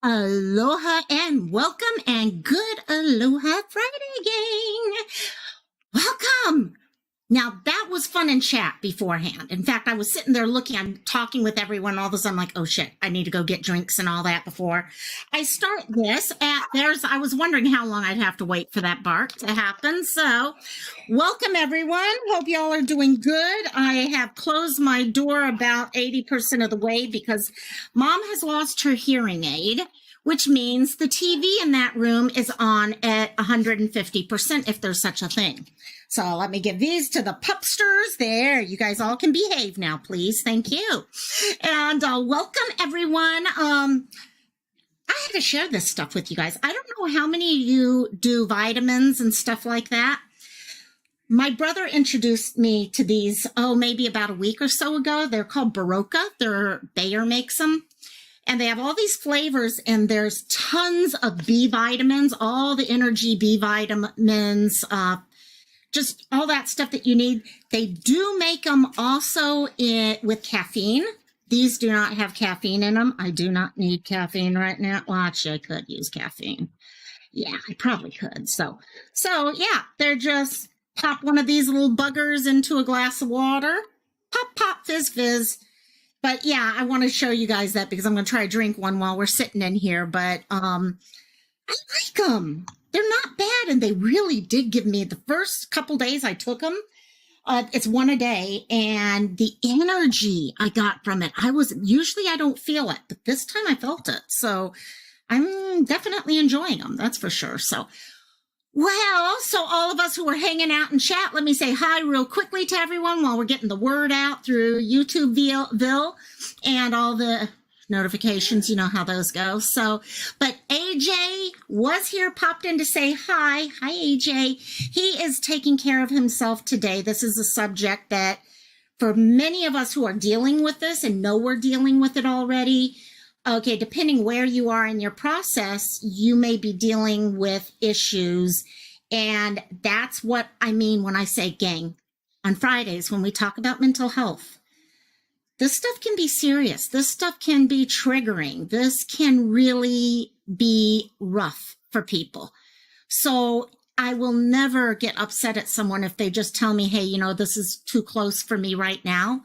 Aloha and welcome and good Aloha Friday, gang. Welcome. Now, that was fun in chat beforehand. In fact, I was sitting there I'm talking with everyone. All of a sudden, I'm like, oh shit, I need to go get drinks and all that before I start this. I was wondering how long I'd have to wait for that bark to happen. So, welcome everyone. Hope y'all are doing good. I have closed my door about 80% of the way because Mom has lost her hearing aid, which means the TV in that room is on at 150% if there's such a thing. So let me give these to the pupsters there. You guys all can behave now, please. Thank you. And welcome, everyone. I had to share this stuff with you guys. I don't know how many of you do vitamins and stuff like that. My brother introduced me to these, maybe about a week or so ago. They're called Baroka. Bayer makes them. And they have all these flavors, and there's tons of B vitamins, all the energy B vitamins, just all that stuff that you need. They do make them also with caffeine. These do not have caffeine in them. I do not need caffeine right now. Well, actually, I could use caffeine. Yeah, I probably could. So yeah, they're just pop one of these little buggers into a glass of water. Pop, pop, fizz, fizz. But yeah, I want to show you guys that because I'm going to try to drink one while we're sitting in here. But I like them. They're not bad, and they really did give me the first couple days I took them. It's one a day, and the energy I got from it, usually I don't feel it, but this time I felt it. So I'm definitely enjoying them. That's for sure. So all of us who are hanging out in chat, let me say hi real quickly to everyone while we're getting the word out through YouTubeville and all the notifications. You know how those go. But AJ was here, popped in to say hi. Hi, AJ. He is taking care of himself today. This is a subject that for many of us who are dealing with this and know we're dealing with it already, okay, depending where you are in your process, you may be dealing with issues. And that's what I mean when I say, gang, on Fridays when we talk about mental health. This stuff can be serious. This stuff can be triggering. This can really be rough for people. So I will never get upset at someone if they just tell me, hey, this is too close for me right now.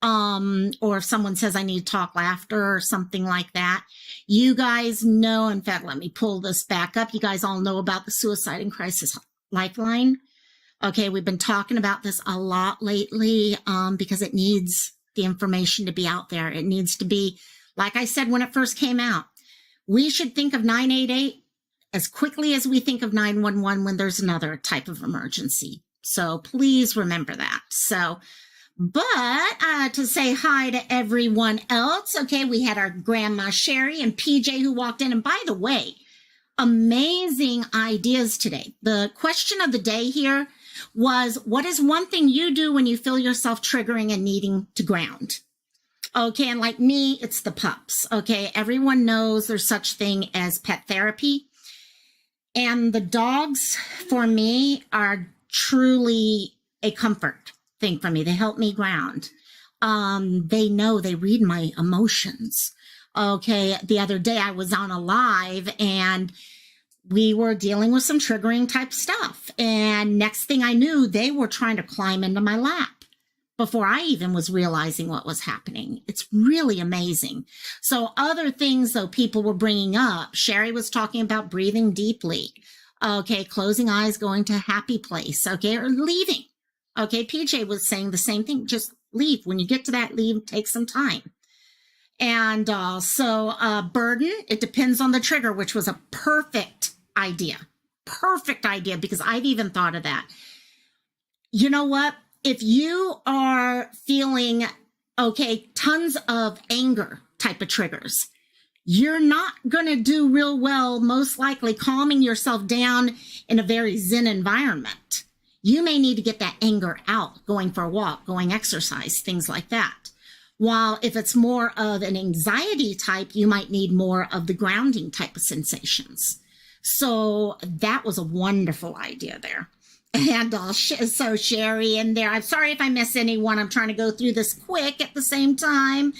Or if someone says I need to talk after or something like that. You guys know, in fact, let me pull this back up. You guys all know about the Suicide and Crisis Lifeline. Okay, we've been talking about this a lot lately because it needs the information to be out there. It needs to be, like I said when it first came out, we should think of 988 as quickly as we think of 911 when there's another type of emergency. So please remember that. But to say hi to everyone else, okay, we had our Grandma Sherry and PJ who walked in. And by the way, amazing ideas today. The question of the day here was, what is one thing you do when you feel yourself triggering and needing to ground? Okay, and like me, it's the pups. Okay, everyone knows there's such thing as pet therapy. And the dogs, for me, are truly a comfort thing for me. They help me ground. They read my emotions. Okay, the other day I was on a live and we were dealing with some triggering type stuff. And next thing I knew, they were trying to climb into my lap before I even was realizing what was happening. It's really amazing. So other things, though, people were bringing up, Sherry was talking about breathing deeply. Okay, closing eyes, going to a happy place. Okay, or leaving. Okay, PJ was saying the same thing. Just leave. When you get to that leave, take some time. And burden, it depends on the trigger, which was a perfect idea. Perfect idea, because I've even thought of that. You know what? If you are feeling, tons of anger type of triggers, you're not going to do real well, most likely calming yourself down in a very zen environment. You may need to get that anger out, going for a walk, going exercise, things like that. While if it's more of an anxiety type, you might need more of the grounding type of sensations. So that was a wonderful idea there. And so Sherry in there. I'm sorry if I miss anyone. I'm trying to go through this quick at the same time.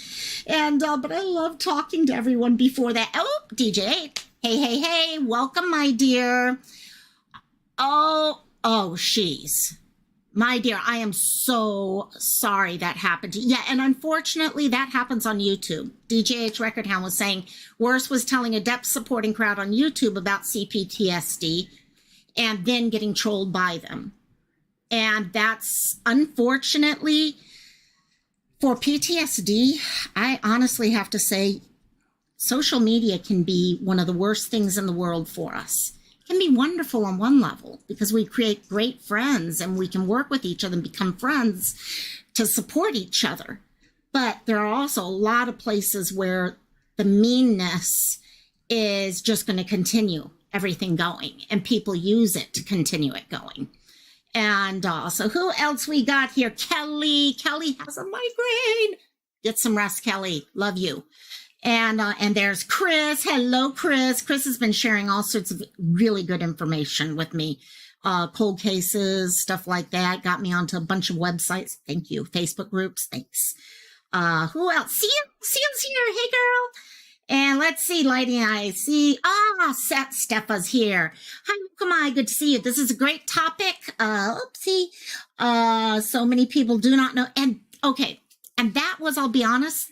And but I love talking to everyone before that. Oh, DJ. Hey. Welcome, my dear. Oh, she's. My dear, I am so sorry that happened to you. Yeah, and unfortunately, that happens on YouTube. DJH Record Hound was saying Worse was telling a depth supporting crowd on YouTube about CPTSD and then getting trolled by them. And that's unfortunately for PTSD. I honestly have to say social media can be one of the worst things in the world for us. It can be wonderful on one level because we create great friends and we can work with each other and become friends to support each other. But there are also a lot of places where the meanness is just going to continue everything going, and people use it to continue it going. And so who else we got here? Kelly has a migraine. Get some rest, Kelly. Love you. And there's Chris. Hello, Chris. Chris has been sharing all sorts of really good information with me. Cold cases, stuff like that. Got me onto a bunch of websites. Thank you. Facebook groups. Thanks. Who else? Cian's here. Hey, girl. And let's see, Lighting I see. Stepha's here. Hi, Mukamai. Good to see you. This is a great topic. Oopsie. So many people do not know. And okay. And that was, I'll be honest,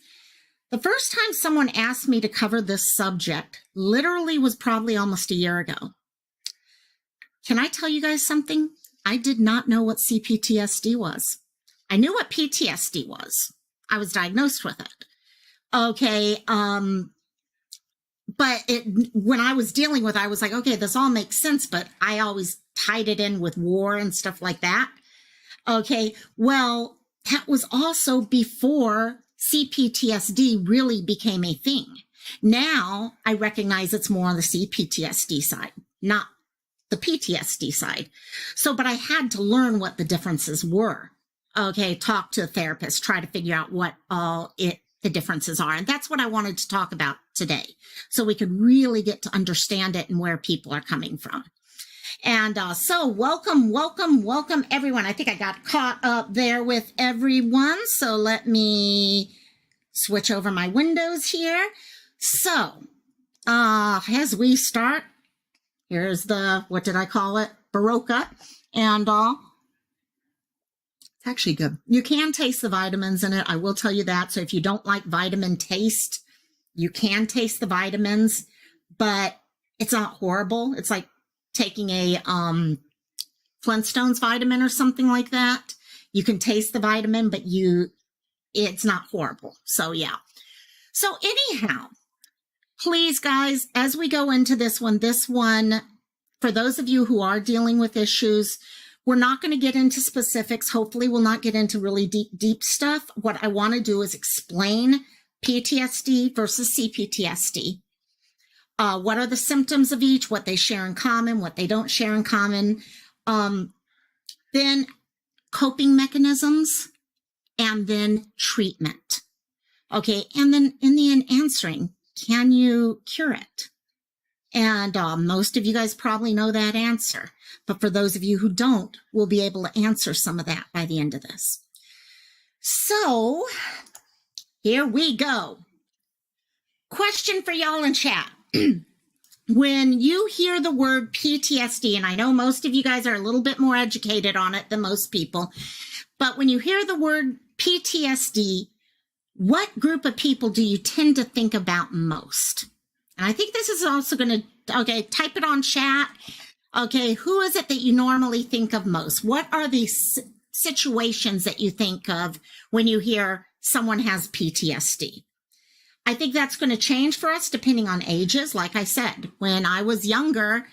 the first time someone asked me to cover this subject literally was probably almost a year ago. Can I tell you guys something? I did not know what CPTSD was. I knew what PTSD was. I was diagnosed with it. Okay. But when I was dealing with it, I was like, okay, this all makes sense, but I always tied it in with war and stuff like that. Okay. Well, that was also before CPTSD really became a thing. Now I recognize it's more on the CPTSD side, not the PTSD side. So, but I had to learn what the differences were. Okay. Talk to a therapist, try to figure out what the differences are. And that's what I wanted to talk about today. So we could really get to understand it and where people are coming from. And so welcome everyone. I think I got caught up there with everyone. So let me switch over my windows here. So as we start, here's the, what did I call it? Baroka. And it's actually good. You can taste the vitamins in it. I will tell you that. So if you don't like vitamin taste, you can taste the vitamins, but it's not horrible. It's like taking a Flintstones vitamin or something like that. You can taste the vitamin, but it's not horrible. So yeah. So anyhow, please guys, as we go into this one, for those of you who are dealing with issues, we're not going to get into specifics. Hopefully we'll not get into really deep stuff. What I want to do is explain PTSD versus CPTSD. What are the symptoms of each, what they share in common, what they don't share in common, then coping mechanisms, and then treatment. Okay, and then in the end, answering, can you cure it? And most of you guys probably know that answer. But for those of you who don't, we'll be able to answer some of that by the end of this. So here we go. Question for y'all in chat. When you hear the word PTSD, and I know most of you guys are a little bit more educated on it than most people, but when you hear the word PTSD, what group of people do you tend to think about most? And I think this is also going to, okay, type it on chat. Okay, who is it that you normally think of most? What are the situations that you think of when you hear someone has PTSD? I think that's going to change for us depending on ages. Like I said, when I was younger,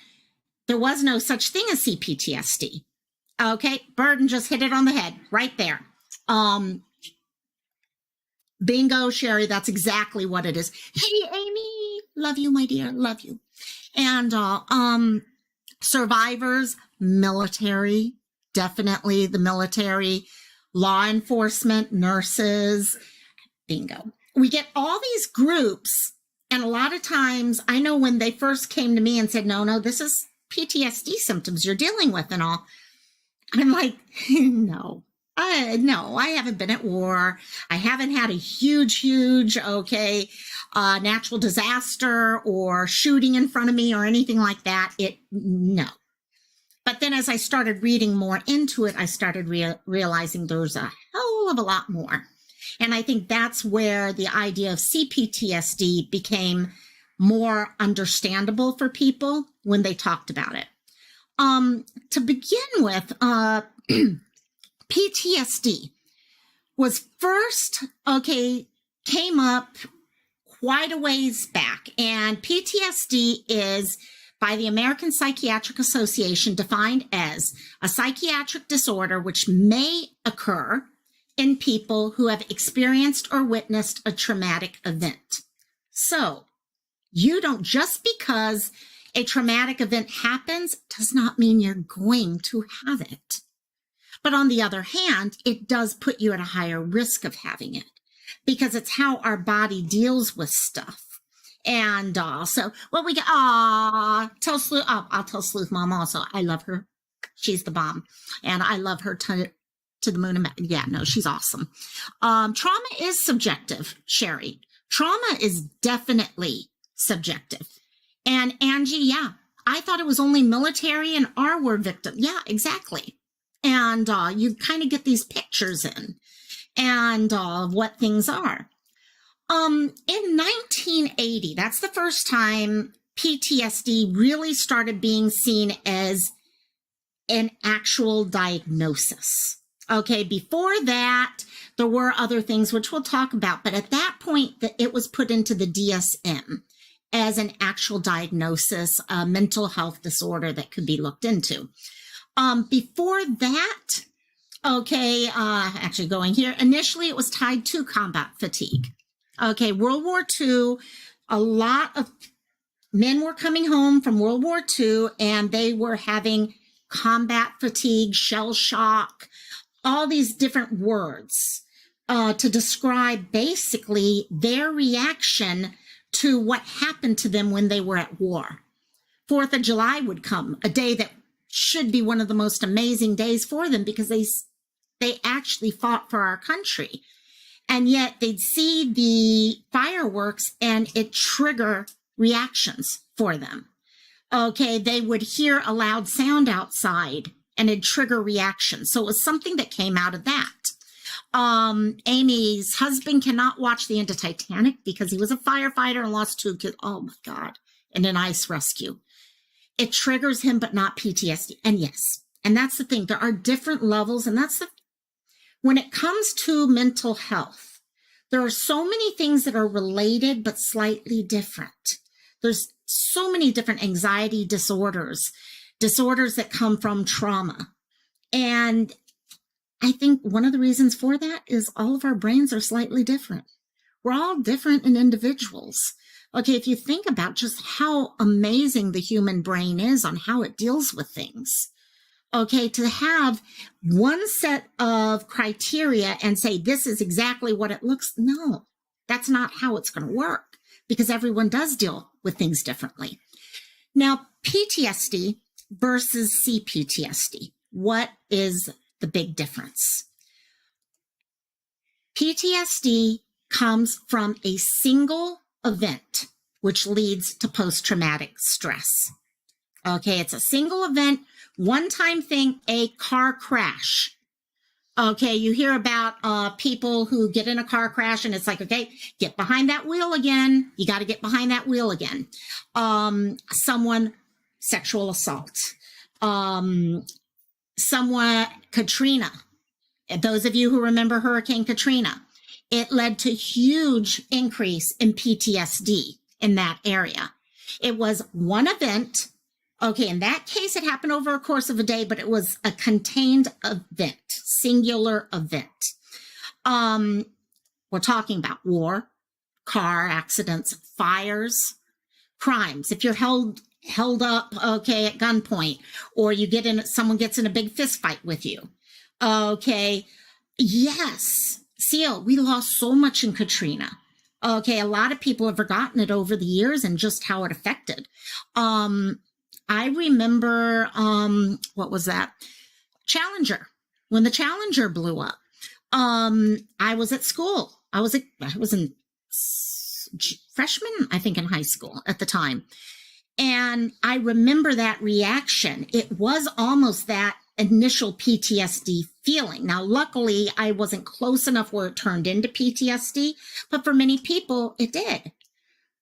there was no such thing as CPTSD. Okay, Burden just hit it on the head right there. Bingo, Sherry, that's exactly what it is. Hey, Amy, love you, my dear, love you. And survivors, military, definitely the military, law enforcement, nurses, bingo. We get all these groups, and a lot of times, I know when they first came to me and said, no, this is PTSD symptoms you're dealing with and all, I'm like, no. No, I haven't been at war. I haven't had a huge, natural disaster or shooting in front of me or anything like that. No. But then as I started reading more into it, I started realizing there's a hell of a lot more. And I think that's where the idea of CPTSD became more understandable for people when they talked about it. To begin with, PTSD was first, came up quite a ways back. And PTSD is, by the American Psychiatric Association, defined as a psychiatric disorder which may occur in people who have experienced or witnessed a traumatic event. So, you don't, just because a traumatic event happens does not mean you're going to have it. But on the other hand, it does put you at a higher risk of having it because it's how our body deals with stuff. And so what we get, I'll tell Sleuth Mom also, I love her. She's the bomb. And I love her to the moon and back. Yeah, no, she's awesome. Trauma is subjective, Sherry. Trauma is definitely subjective. And Angie, yeah, I thought it was only military and R were victims. Yeah, exactly. And you kind of get these pictures in and what things are. In 1980, that's the first time PTSD really started being seen as an actual diagnosis. Okay, before that, there were other things which we'll talk about, but at that point, it was put into the DSM as an actual diagnosis, a mental health disorder that could be looked into. Before that, actually going here, initially it was tied to combat fatigue. Okay, World War II, a lot of men were coming home from World War II and they were having combat fatigue, shell shock, all these different words to describe basically their reaction to what happened to them when they were at war. 4th of July would come, a day that should be one of the most amazing days for them because they actually fought for our country. And yet they'd see the fireworks and it trigger reactions for them. Okay, they would hear a loud sound outside and it'd trigger reactions. So it was something that came out of that. Amy's husband cannot watch the end of Titanic because he was a firefighter and lost 2 kids. Oh my God, in an ice rescue. It triggers him, but not PTSD. And yes, and that's the thing. There are different levels, and when it comes to mental health, there are so many things that are related, but slightly different. There's so many different anxiety disorders that come from trauma. And I think one of the reasons for that is all of our brains are slightly different. We're all different in individuals. Okay, if you think about just how amazing the human brain is on how it deals with things, okay, to have one set of criteria and say, this is exactly what it looks, no, that's not how it's going to work because everyone does deal with things differently. Now, PTSD versus CPTSD, what is the big difference? PTSD comes from a single event, which leads to post-traumatic stress. Okay, it's a single event, one-time thing, a car crash. Okay, you hear about people who get in a car crash and it's like, okay, get behind that wheel again. You got to get behind that wheel again. Someone, sexual assault. Someone, Katrina. Those of you who remember Hurricane Katrina, it led to huge increase in PTSD in that area. It was one event. Okay, in that case, it happened over a course of a day, but it was a contained event, singular event. We're talking about war, car accidents, fires, crimes. If you're held up, okay, at gunpoint, or someone gets in a big fist fight with you. Okay, yes. Seal, we lost so much in Katrina. Okay, a lot of people have forgotten it over the years and just how it affected. I remember, what was that? Challenger, when the Challenger blew up. I was at school. I was in freshman, I think, in high school at the time. And I remember that reaction. It was almost that initial PTSD feeling. Now, luckily, I wasn't close enough where it turned into PTSD, but for many people, it did.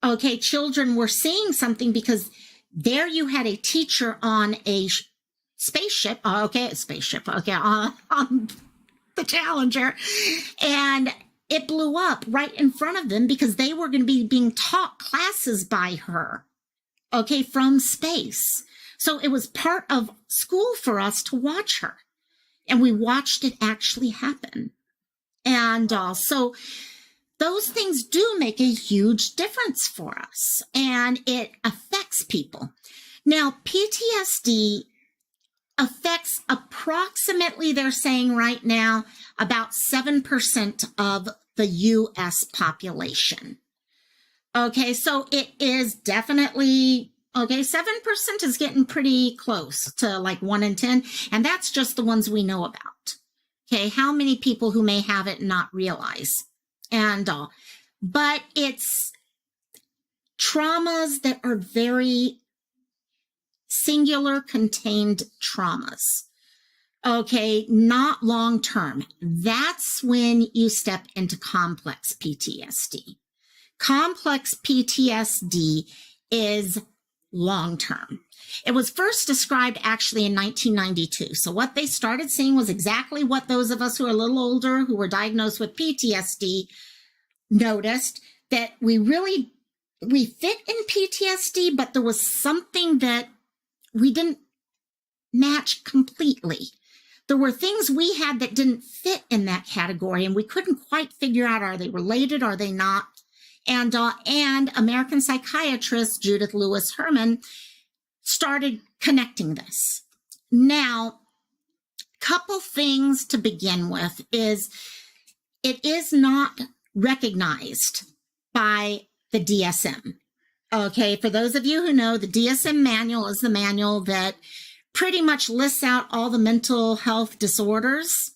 Okay, children were seeing something because there you had a teacher on a spaceship, on the Challenger, and it blew up right in front of them because they were going to be being taught classes by her. Okay, from space. So it was part of school for us to watch her. And we watched it actually happen. And so those things do make a huge difference for us. And it affects people. Now, PTSD affects approximately, they're saying right now, about 7% of the U.S. population. Okay, so it is definitely, 7% is getting pretty close to like 1 in 10, and that's just the ones we know about. Okay, how many people who may have it and not realize? And but it's traumas that are very singular, contained traumas. Okay, not long term. That's when you step into complex PTSD. Complex PTSD is long-term. It was first described actually in 1992. So what they started seeing was exactly what those of us who are a little older, who were diagnosed with PTSD, noticed, that we fit in PTSD, but there was something that we didn't match completely. There were things we had that didn't fit in that category, and we couldn't quite figure out, are they related, are they not? And American psychiatrist Judith Lewis Herman started connecting this. Now, couple things to begin with is it is not recognized by the DSM. Okay, for those of you who know, the DSM manual is the manual that pretty much lists out all the mental health disorders.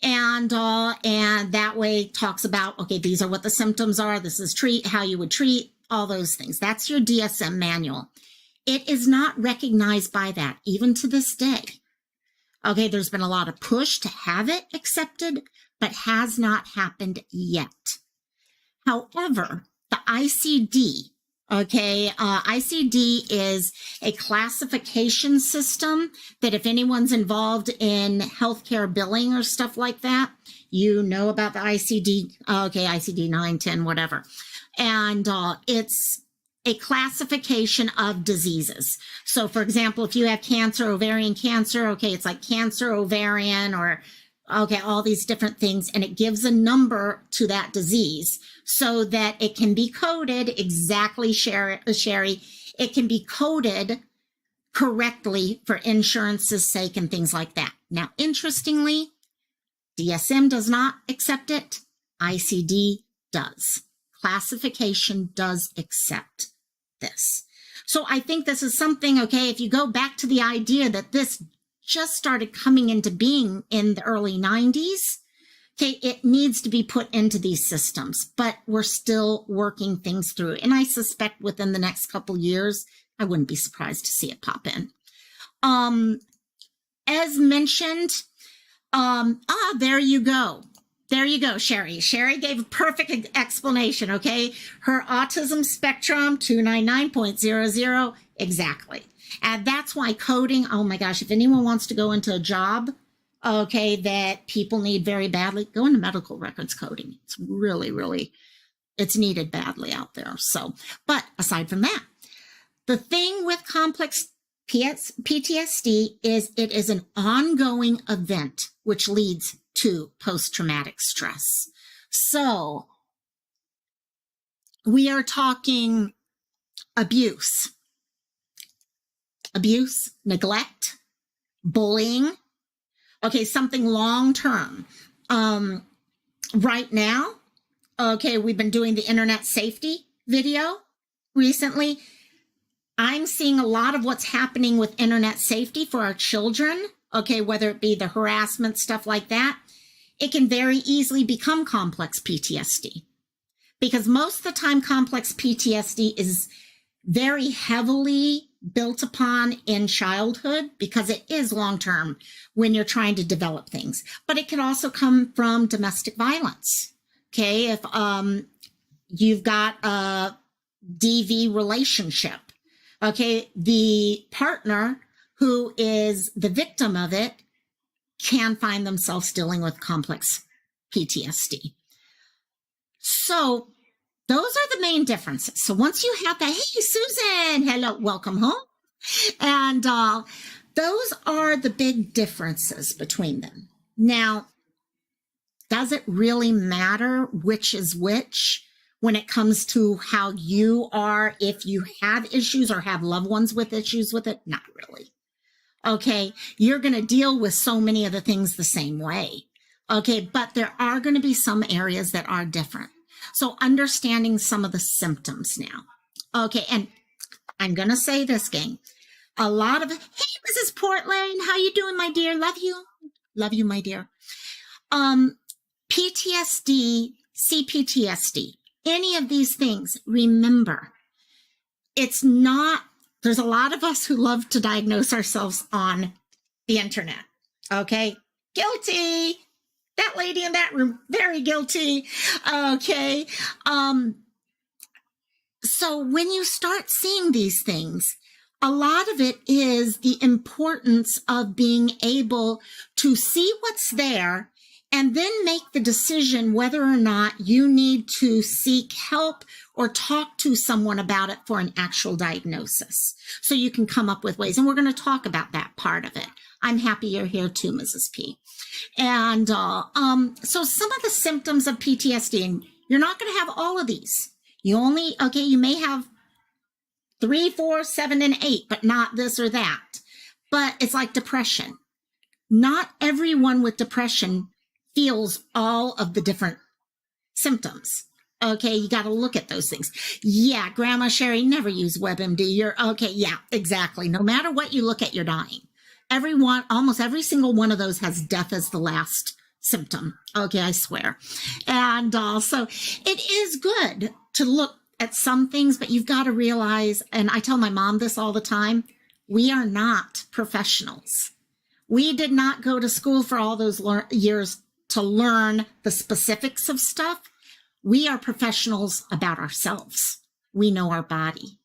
And that way talks about, okay, these are what the symptoms are. This is how you would treat, all those things. That's your DSM manual. It is not recognized by that, even to this day. Okay, there's been a lot of push to have it accepted, but has not happened yet. However, the ICD, ICD is a classification system that if anyone's involved in healthcare billing or stuff like that, you know about the ICD, ICD 9, 10, whatever. And it's a classification of diseases. So for example, if you have cancer, ovarian cancer, it's like cancer, ovarian, or all these different things, and it gives a number to that disease so that it can be coded exactly, Sherry, it can be coded correctly for insurance's sake and things like that. Now, interestingly, DSM does not accept it. ICD does. Classification does accept this. So I think this is something, if you go back to the idea that this just started coming into being in the early 90s, it needs to be put into these systems, but we're still working things through. And I suspect within the next couple years, I wouldn't be surprised to see it pop in. As mentioned, there you go. There you go, Sherry. Sherry gave a perfect explanation, Her autism spectrum, 299.00, exactly. And that's why coding, oh my gosh, if anyone wants to go into a job, that people need very badly, go into medical records coding. It's really, it's needed badly out there. So, but aside from that, the thing with complex PTSD is it is an ongoing event, which leads to post-traumatic stress. So we are talking abuse, neglect, bullying, something long-term. Right now, we've been doing the internet safety video recently. I'm seeing a lot of what's happening with internet safety for our children, okay, whether it be the harassment, stuff like that, it can very easily become complex PTSD. Because most of the time, complex PTSD is very heavily built upon in childhood because it is long-term when you're trying to develop things. But it can also come from domestic violence. Okay, if you've got a DV relationship, okay, the partner who is the victim of it can find themselves dealing with complex PTSD. So those are the main differences. So once you have that, hey, Susan, hello, welcome home. And those are the big differences between them. Now, does it really matter which is which when it comes to how you are, if you have issues or have loved ones with issues with it? Not really. Okay, you're going to deal with so many of the things the same way. Okay, but there are going to be some areas that are different. So understanding some of the symptoms now. Okay, and I'm going to say this, gang. A lot of, hey, Mrs. Portland, how you doing, my dear? Love you. Love you, my dear. PTSD, CPTSD, any of these things, remember, it's not, there's a lot of us who love to diagnose ourselves on the internet. Okay, guilty. That lady in that room, very guilty. Okay. So when you start seeing these things, a lot of it is the importance of being able to see what's there and then make the decision whether or not you need to seek help or talk to someone about it for an actual diagnosis. So you can come up with ways. And we're going to talk about that part of it. I'm happy you're here too, Mrs. P. And so some of the symptoms of PTSD, and you're not going to have all of these. You only, okay, you may have 3, 4, 7, and 8, but not this or that. But it's like depression. Not everyone with depression feels all of the different symptoms. Okay, you got to look at those things. Yeah, Grandma Sherry, never use WebMD. You're okay. Yeah, exactly. No matter what you look at, you're dying. Everyone, almost every single one of those has death as the last symptom. Okay, I swear. And so it is good to look at some things, but you've got to realize, and I tell my mom this all the time, we are not professionals. We did not go to school for all those years to learn the specifics of stuff. We are professionals about ourselves. We know our body.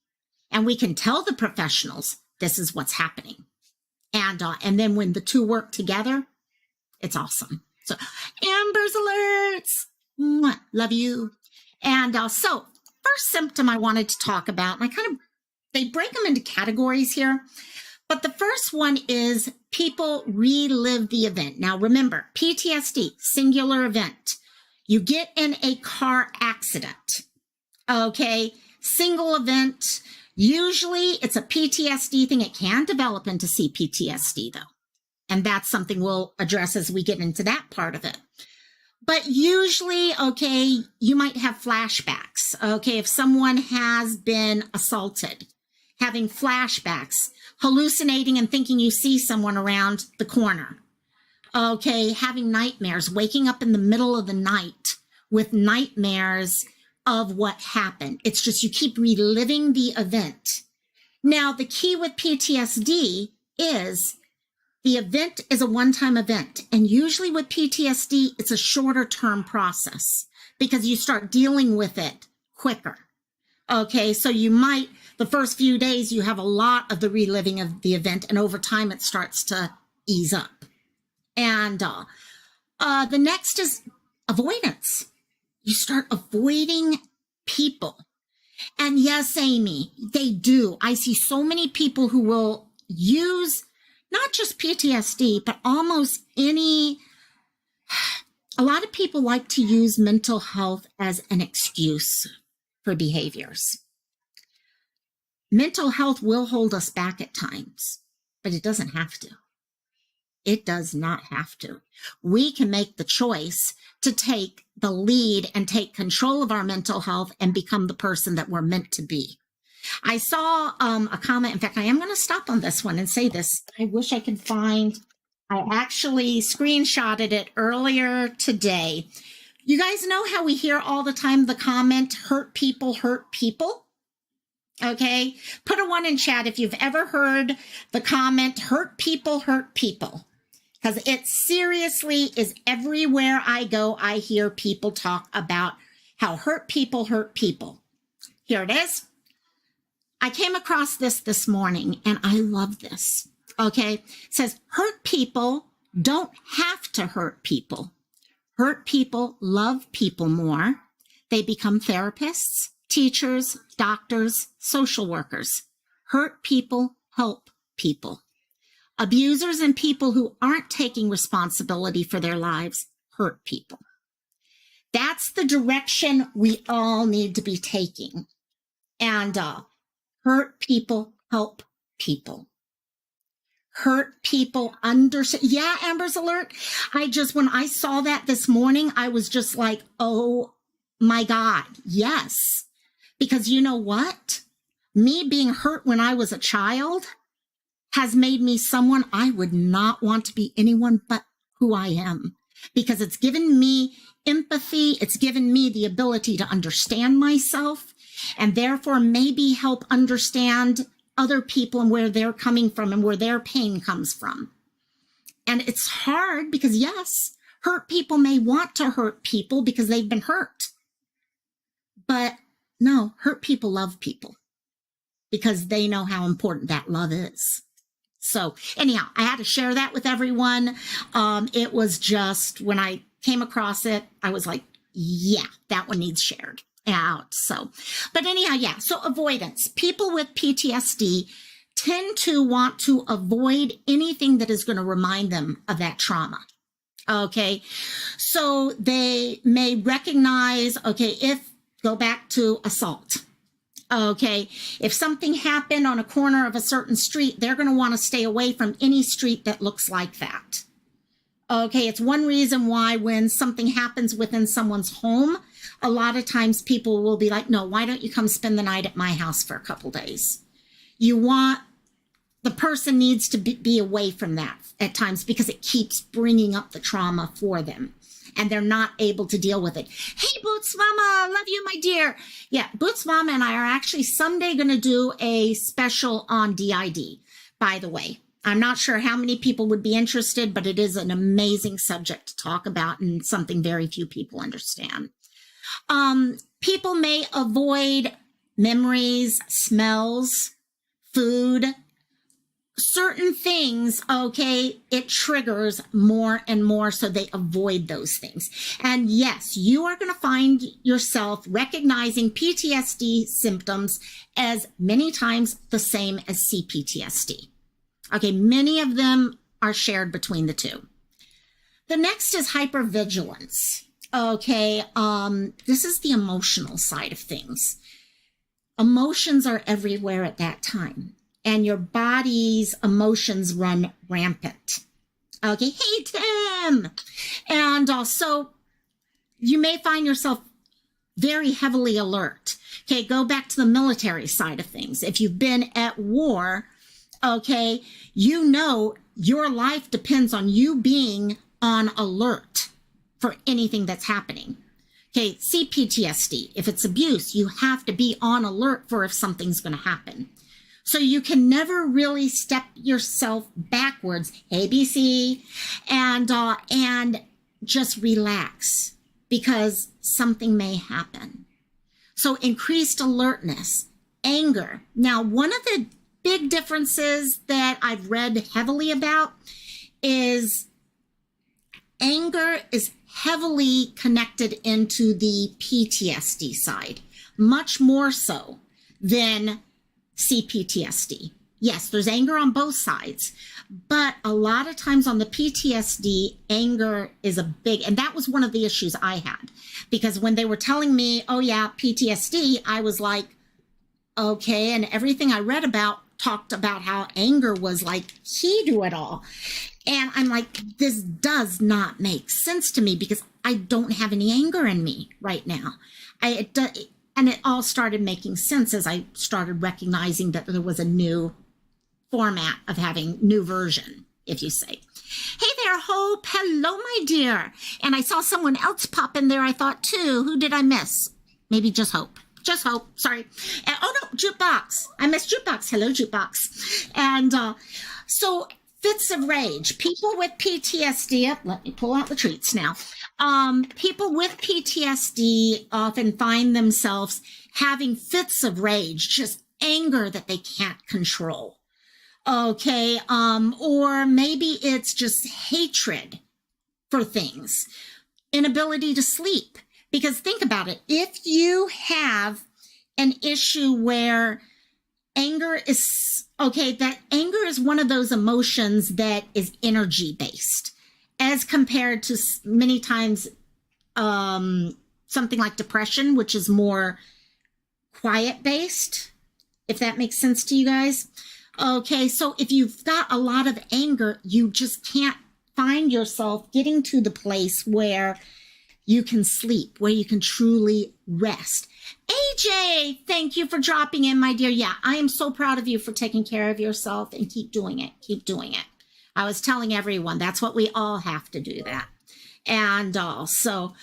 And we can tell the professionals this is what's happening. And then when the two work together, it's awesome. So Amber's alerts. Mwah, love you. And so first symptom I wanted to talk about, and they break them into categories here. But the first one is people relive the event. Now remember, PTSD, singular event. You get in a car accident. Okay, single event. Usually it's a PTSD thing. It can develop into CPTSD though. And that's something we'll address as we get into that part of it. But usually, okay, you might have flashbacks. Okay, if someone has been assaulted, having flashbacks, hallucinating and thinking you see someone around the corner. Okay, having nightmares, waking up in the middle of the night with nightmares of what happened. It's just you keep reliving the event. Now, the key with PTSD is the event is a one-time event. And usually with PTSD, it's a shorter term process because you start dealing with it quicker. Okay, so you might, the first few days, you have a lot of the reliving of the event, and over time it starts to ease up. And the next is avoidance. You start avoiding people. And yes, Amy, they do. I see so many people who will use not just PTSD, but almost a lot of people like to use mental health as an excuse for behaviors. Mental health will hold us back at times, but it doesn't have to. It does not have to. We can make the choice to take the lead and take control of our mental health and become the person that we're meant to be. I saw a comment. In fact, I am going to stop on this one and say this. I wish I could find I actually screenshotted it earlier today. You guys know how we hear all the time the comment, hurt people, hurt people? Okay, put a 1 in chat if you've ever heard the comment, hurt people, hurt people. Because it seriously is everywhere I go, I hear people talk about how hurt people hurt people. Here it is. I came across this morning, and I love this. Okay, it says, hurt people don't have to hurt people. Hurt people love people more. They become therapists, teachers, doctors, social workers. Hurt people help people. Abusers and people who aren't taking responsibility for their lives hurt people. That's the direction we all need to be taking. And hurt people help people. Hurt people understand. Yeah, Amber's alert. When I saw that this morning, I was just like, oh my God, yes. Because you know what? Me being hurt when I was a child has made me someone I would not want to be anyone but who I am. Because it's given me empathy. It's given me the ability to understand myself and therefore maybe help understand other people and where they're coming from and where their pain comes from. And it's hard because, yes, hurt people may want to hurt people because they've been hurt. But no, hurt people love people because they know how important that love is. So anyhow, I had to share that with everyone. It was just, when I came across it, I was like, yeah, that one needs shared out. So, but anyhow, yeah. So avoidance. People with PTSD tend to want to avoid anything that is going to remind them of that trauma. Okay. So they may recognize, go back to assault. Okay, if something happened on a corner of a certain street, they're going to want to stay away from any street that looks like that. Okay, it's one reason why when something happens within someone's home, a lot of times people will be like, no, why don't you come spend the night at my house for a couple days? The person needs to be away from that at times because it keeps bringing up the trauma for them. And they're not able to deal with it. Hey, Boots Mama, love you, my dear. Yeah, Boots Mama and I are actually someday going to do a special on DID, by the way. I'm not sure how many people would be interested, but it is an amazing subject to talk about and something very few people understand. People may avoid memories, smells, food, certain things, it triggers more and more, so they avoid those things. And yes, you are going to find yourself recognizing PTSD symptoms as many times the same as CPTSD. Many of them are shared between the two. The next is hypervigilance. This is the emotional side of things. Emotions are everywhere at that time. And your body's emotions run rampant. Hey, Tim! And also, you may find yourself very heavily alert. Go back to the military side of things. If you've been at war, you know your life depends on you being on alert for anything that's happening. CPTSD, if it's abuse, you have to be on alert for if something's going to happen. So you can never really step yourself backwards, ABC, and just relax because something may happen. So increased alertness, anger. Now, one of the big differences that I've read heavily about is anger is heavily connected into the PTSD side, much more so than CPTSD. Yes, there's anger on both sides, but a lot of times on the PTSD, anger is a big, and that was one of the issues I had, because when they were telling me, oh yeah, PTSD, I was like, okay, and everything I read about talked about how anger was like key to it all. And I'm like, this does not make sense to me because I don't have any anger in me right now. And it all started making sense as I started recognizing that there was a new format of having new version. if you say. Hey there, Hope. Hello, my dear. And I saw someone else pop in there, I thought, too. Who did I miss? Maybe just Hope. Just Hope. Sorry. And, oh, no, Jukebox. I missed Jukebox. Hello, Jukebox. And so fits of rage. People with PTSD. Let me pull out the treats now. People with PTSD often find themselves having fits of rage, just anger that they can't control. Okay, or maybe it's just hatred for things, inability to sleep. Because think about it, if you have an issue where anger is, okay, that anger is one of those emotions that is energy based, as compared to many times something like depression, which is more quiet based, if that makes sense to you guys. Okay, so if you've got a lot of anger, you just can't find yourself getting to the place where you can sleep, where you can truly rest. AJ, thank you for dropping in, my dear. Yeah, I am so proud of you for taking care of yourself, and keep doing it. Keep doing it. I was telling everyone that's what we all have to do, that. And so,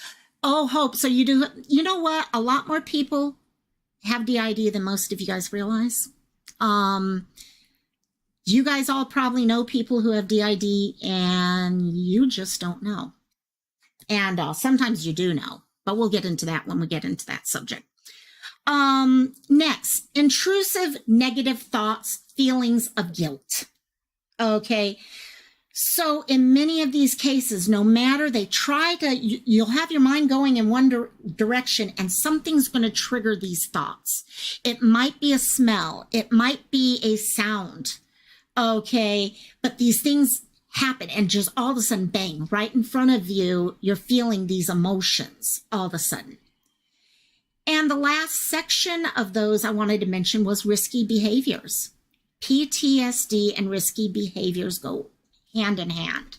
oh, Hope. So you do, you know what? A lot more people have DID than most of you guys realize. You guys all probably know people who have DID, and you just don't know. And sometimes you do know, but we'll get into that when we get into that subject. Next, intrusive negative thoughts, feelings of guilt. Okay. So in many of these cases, no matter they try to, you'll have your mind going in one direction, and something's going to trigger these thoughts. It might be a smell. It might be a sound. Okay. But these things happen, and just all of a sudden, bang, right in front of you, you're feeling these emotions all of a sudden. And the last section of those I wanted to mention was risky behaviors. PTSD and risky behaviors go hand in hand.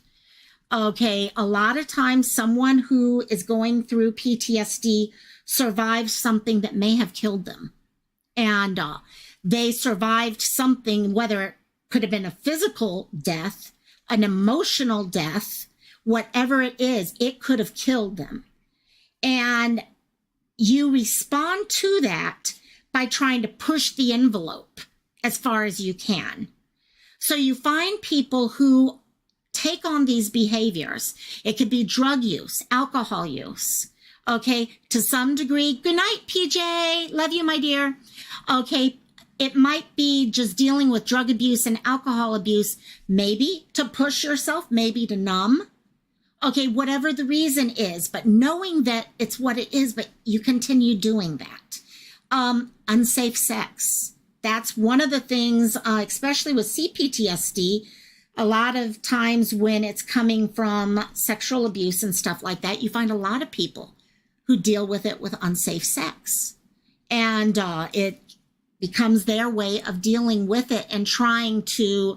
Okay, a lot of times someone who is going through PTSD survives something that may have killed them. And they survived something, whether it could have been a physical death, an emotional death, whatever it is, it could have killed them. And you respond to that by trying to push the envelope as far as you can. So you find people who take on these behaviors. It could be drug use, alcohol use, okay, to some degree. Good night, PJ. Love you, my dear. Okay, it might be just dealing with drug abuse and alcohol abuse, maybe to push yourself, maybe to numb. Okay, whatever the reason is, but knowing that it's what it is, but you continue doing that. Unsafe sex. That's one of the things, especially with CPTSD, a lot of times when it's coming from sexual abuse and stuff like that, you find a lot of people who deal with it with unsafe sex. And it becomes their way of dealing with it and trying to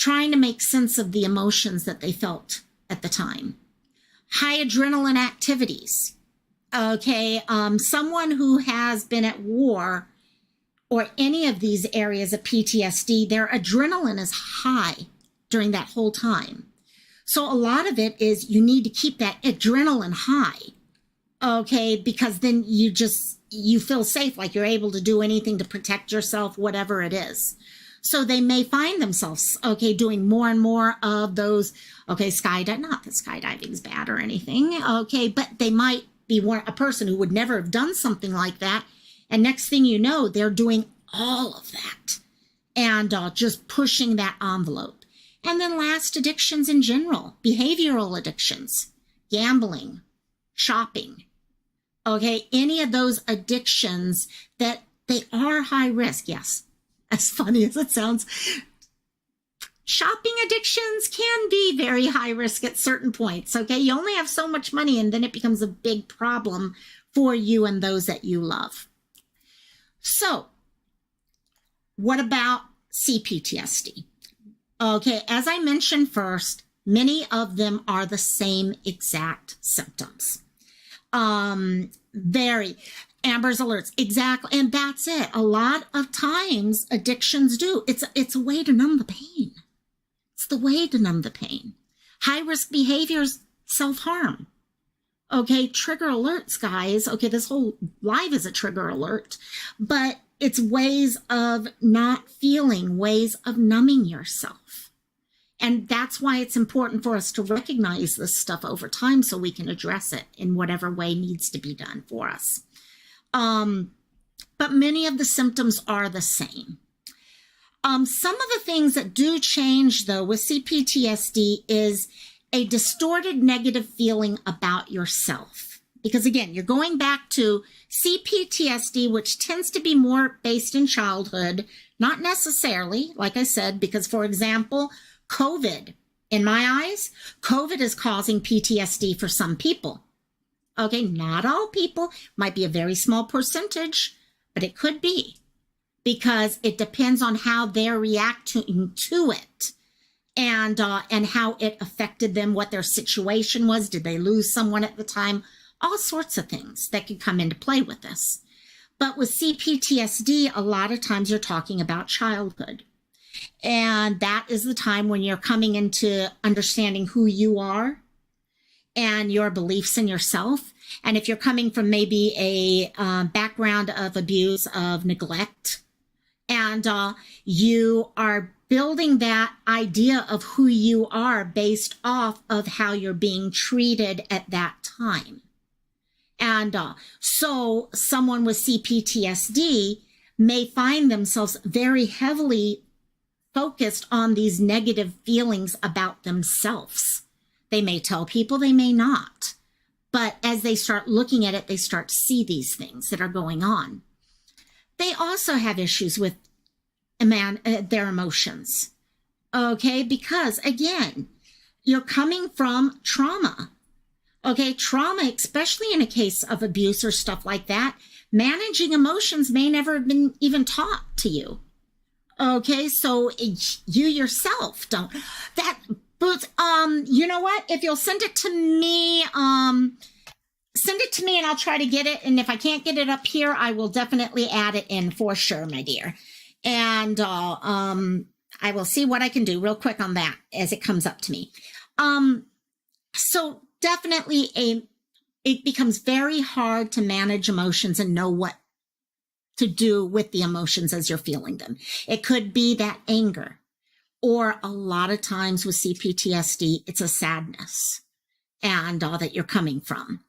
make sense of the emotions that they felt at the time. High adrenaline activities. Okay, someone who has been at war or any of these areas of PTSD, their adrenaline is high during that whole time. So a lot of it is you need to keep that adrenaline high, okay, because then you feel safe, like you're able to do anything to protect yourself, whatever it is. So they may find themselves, okay, doing more and more of those, okay, skydiving, not that skydiving is bad or anything, okay, but they might be a person who would never have done something like that. And next thing you know, they're doing all of that and just pushing that envelope. And then last, addictions in general, behavioral addictions, gambling, shopping, okay, any of those addictions that they are high risk. Yes, as funny as it sounds, shopping addictions can be very high risk at certain points, okay? You only have so much money, and then it becomes a big problem for you and those that you love. So, what about CPTSD? Okay, as I mentioned first, many of them are the same exact symptoms. Very Amber's alerts, exactly, and that's it. A lot of times, addictions do. It's a way to numb the pain. the way to numb the pain. High-risk behaviors, self-harm. Okay, trigger alerts, guys. Okay, this whole live is a trigger alert, but it's ways of not feeling, ways of numbing yourself. And that's why it's important for us to recognize this stuff over time so we can address it in whatever way needs to be done for us. But many of the symptoms are the same. Some of the things that do change, though, with CPTSD is a distorted negative feeling about yourself. Because, again, you're going back to CPTSD, which tends to be more based in childhood, not necessarily, like I said, because, for example, COVID, in my eyes, COVID is causing PTSD for some people. Okay, not all people, might be a very small percentage, but it could be. Because it depends on how they're reacting to it and how it affected them, what their situation was. Did they lose someone at the time? All sorts of things that could come into play with this. But with CPTSD, a lot of times you're talking about childhood. And that is the time when you're coming into understanding who you are and your beliefs in yourself. And if you're coming from maybe a background of abuse, of neglect, and you are building that idea of who you are based off of how you're being treated at that time. And so someone with CPTSD may find themselves very heavily focused on these negative feelings about themselves. They may tell people, they may not. But as they start looking at it, they start to see these things that are going on. They also have issues with their emotions, okay? Because, again, you're coming from trauma, okay? Trauma, especially in a case of abuse or stuff like that, managing emotions may never have been even taught to you, okay? So you yourself don't. But you know what? If you'll send it to me, send it to me and I'll try to get it. And if I can't get it up here, I will definitely add it in for sure, my dear. And I will see what I can do real quick on that as it comes up to me. So definitely it becomes very hard to manage emotions and know what to do with the emotions as you're feeling them. It could be that anger, or a lot of times with CPTSD, it's a sadness and that you're coming from.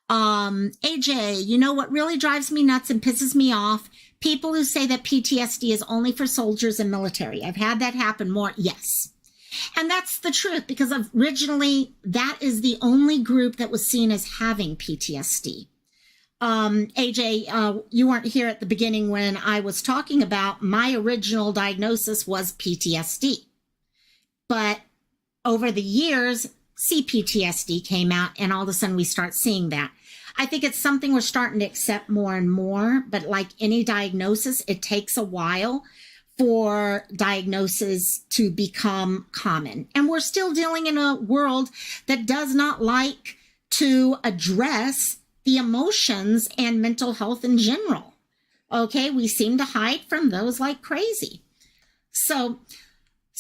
AJ, you know what really drives me nuts and pisses me off? People who say that PTSD is only for soldiers and military. I've had that happen more. Yes. And that's the truth, because originally that is the only group that was seen as having PTSD. AJ, you weren't here at the beginning when I was talking about my original diagnosis was PTSD. But over the years, CPTSD came out and all of a sudden we start seeing that. I think it's something we're starting to accept more and more, but like any diagnosis, it takes a while for diagnosis to become common. And we're still dealing in a world that does not like to address the emotions and mental health in general. Okay, we seem to hide from those like crazy. So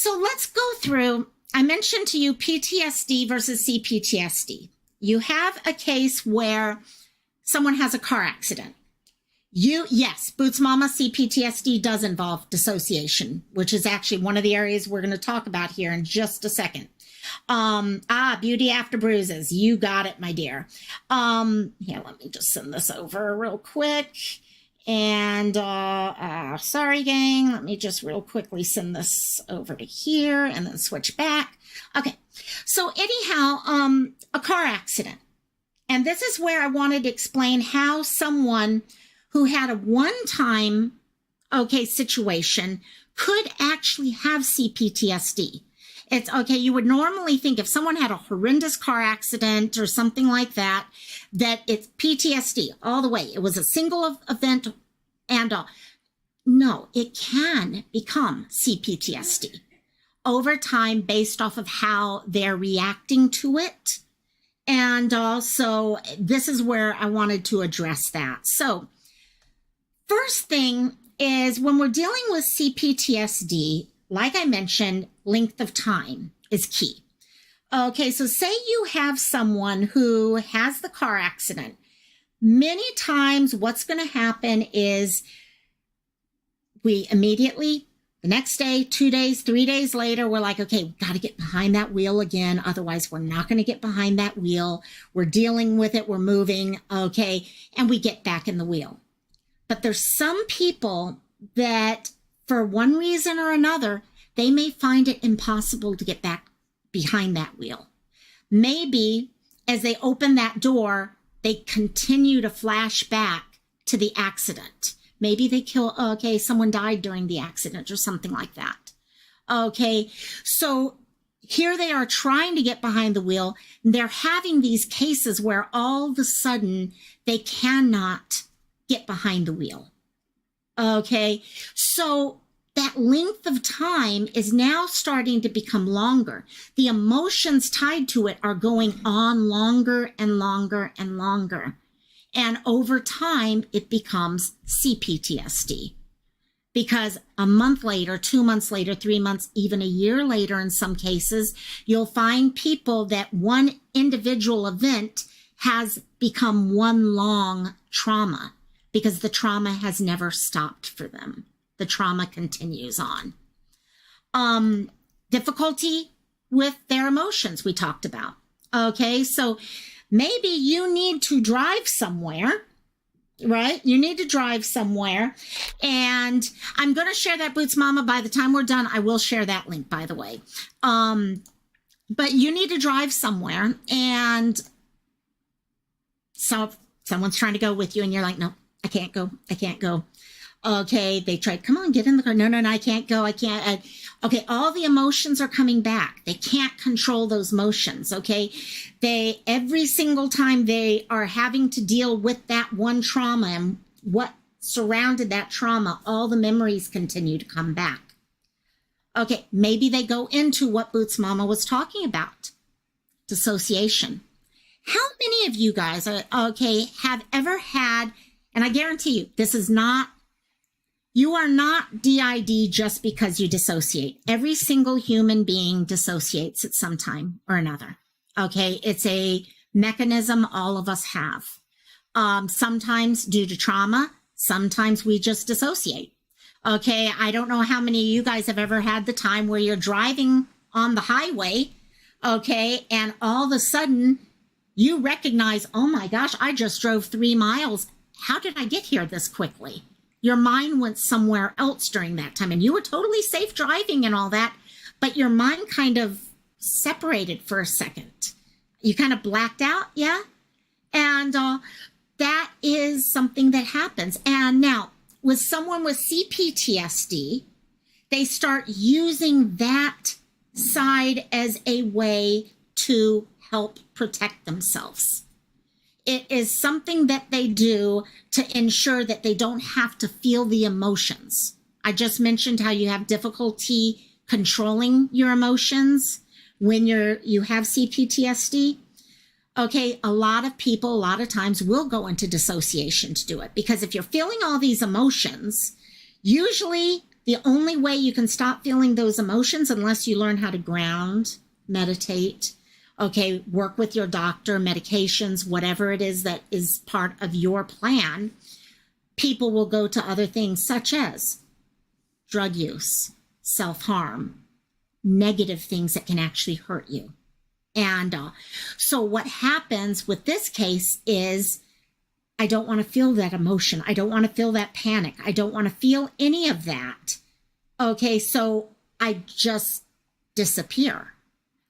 let's go through. I mentioned to you PTSD versus CPTSD. You have a case where someone has a car accident. Yes, Boots Mama, CPTSD does involve dissociation, which is actually one of the areas we're going to talk about here in just a second. Beauty after bruises. You got it, my dear. Here, let me just send this over real quick. And, sorry, gang. Let me just real quickly send this over to here and then switch back. Okay. So anyhow, a car accident. And this is where I wanted to explain how someone who had a one-time, situation could actually have CPTSD. It's okay. You would normally think if someone had a horrendous car accident or something like that, that it's PTSD all the way. It was a single event and no, it can become CPTSD over time based off of how they're reacting to it. And also this is where I wanted to address that. So first thing is when we're dealing with CPTSD, like I mentioned, length of time is key. Okay, so say you have someone who has the car accident. Many times what's going to happen is we immediately, the next day, 2 days, 3 days later, we're like, okay, we've got to get behind that wheel again. Otherwise, we're not going to get behind that wheel. We're dealing with it. We're moving. Okay. And we get back in the wheel. But there's some people that for one reason or another, they may find it impossible to get back behind that wheel. Maybe as they open that door, they continue to flash back to the accident. Maybe they someone died during the accident or something like that. Okay, so here they are trying to get behind the wheel. They're having these cases where all of a sudden they cannot get behind the wheel. Okay, so that length of time is now starting to become longer. The emotions tied to it are going on longer and longer and longer. And over time, it becomes CPTSD. Because a month later, 2 months later, 3 months, even a year later, in some cases, you'll find people that one individual event has become one long trauma because the trauma has never stopped for them. The trauma continues on. Difficulty with their emotions we talked about. Okay, so maybe you need to drive somewhere, right? You need to drive somewhere. And I'm going to share that Boots Mama. By the time we're done, I will share that link, by the way. But you need to drive somewhere. And so someone's trying to go with you and you're like, no, I can't go. I can't go. Okay, they tried, come on, get in the car. No, I can't go. I can't. Okay, all the emotions are coming back. They can't control those emotions, okay? Every single time they are having to deal with that one trauma and what surrounded that trauma, all the memories continue to come back. Okay, maybe they go into what Boots Mama was talking about, dissociation. How many of you guys, have ever had, and I guarantee you, you are not DID just because you dissociate. Every single human being dissociates at some time or another. Okay, it's a mechanism all of us have. Sometimes due to trauma, sometimes we just dissociate. Okay, I don't know how many of you guys have ever had the time where you're driving on the highway, okay, and all of a sudden you recognize, oh my gosh, I just drove 3 miles. How did I get here this quickly? Your mind went somewhere else during that time and you were totally safe driving and all that, but your mind kind of separated for a second. You kind of blacked out, yeah? And that is something that happens. And now, with someone with CPTSD, they start using that side as a way to help protect themselves. It is something that they do to ensure that they don't have to feel the emotions. I just mentioned how you have difficulty controlling your emotions when you have CPTSD. Okay, a lot of people, a lot of times will go into dissociation to do it because if you're feeling all these emotions, usually the only way you can stop feeling those emotions, unless you learn how to ground, meditate, okay, work with your doctor, medications, whatever it is that is part of your plan, people will go to other things such as drug use, self-harm, negative things that can actually hurt you. And so what happens with this case is I don't want to feel that emotion. I don't want to feel that panic. I don't want to feel any of that. Okay, so I just disappear.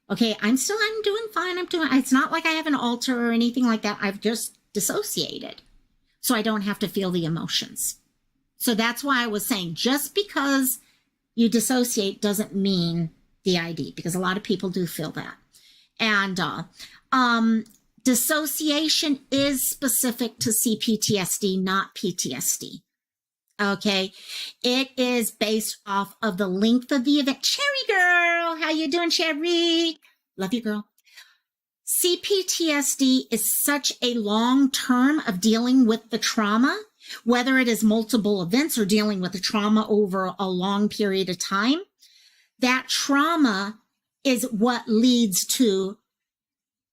Okay, I'm doing fine. It's not like I have an alter or anything like that. I've just dissociated. So I don't have to feel the emotions. So that's why I was saying just because you dissociate doesn't mean DID, because a lot of people do feel that. And dissociation is specific to CPTSD, not PTSD. Okay, it is based off of the length of the event. Cherry girl, how you doing, Cherry? Love you, girl. CPTSD is such a long term of dealing with the trauma, whether it is multiple events or dealing with the trauma over a long period of time. that trauma is what leads to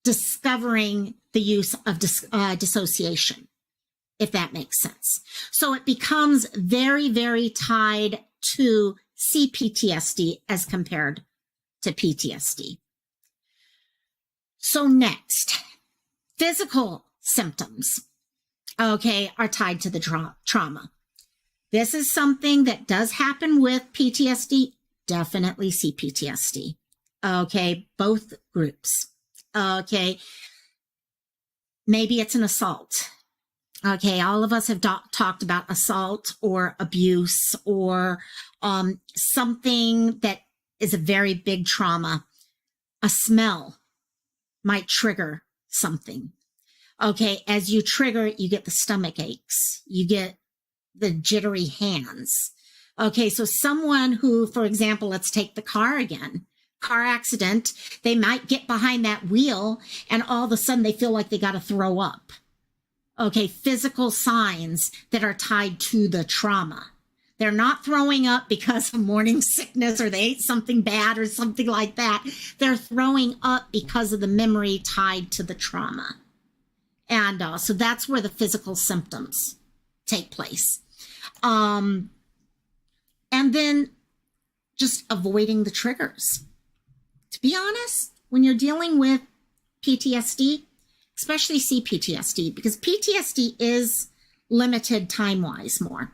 discovering the use of dissociation, if that makes sense. So it becomes very, very tied to CPTSD as compared to PTSD. So next, physical symptoms, okay, are tied to the trauma. This is something that does happen with PTSD, definitely CPTSD. Okay, both groups. Okay, maybe it's an assault. Okay, all of us have talked about assault or abuse or something that is a very big trauma. A smell might trigger something. Okay, as you trigger it, you get the stomach aches. You get the jittery hands. Okay, so someone who, for example, let's take the car again. Car accident, they might get behind that wheel and all of a sudden they feel like they got to throw up. Okay, physical signs that are tied to the trauma. They're not throwing up because of morning sickness or they ate something bad or something like that. They're throwing up because of the memory tied to the trauma. And so that's where the physical symptoms take place. And then just avoiding the triggers. To be honest, when you're dealing with PTSD, especially CPTSD, because PTSD is limited time-wise more.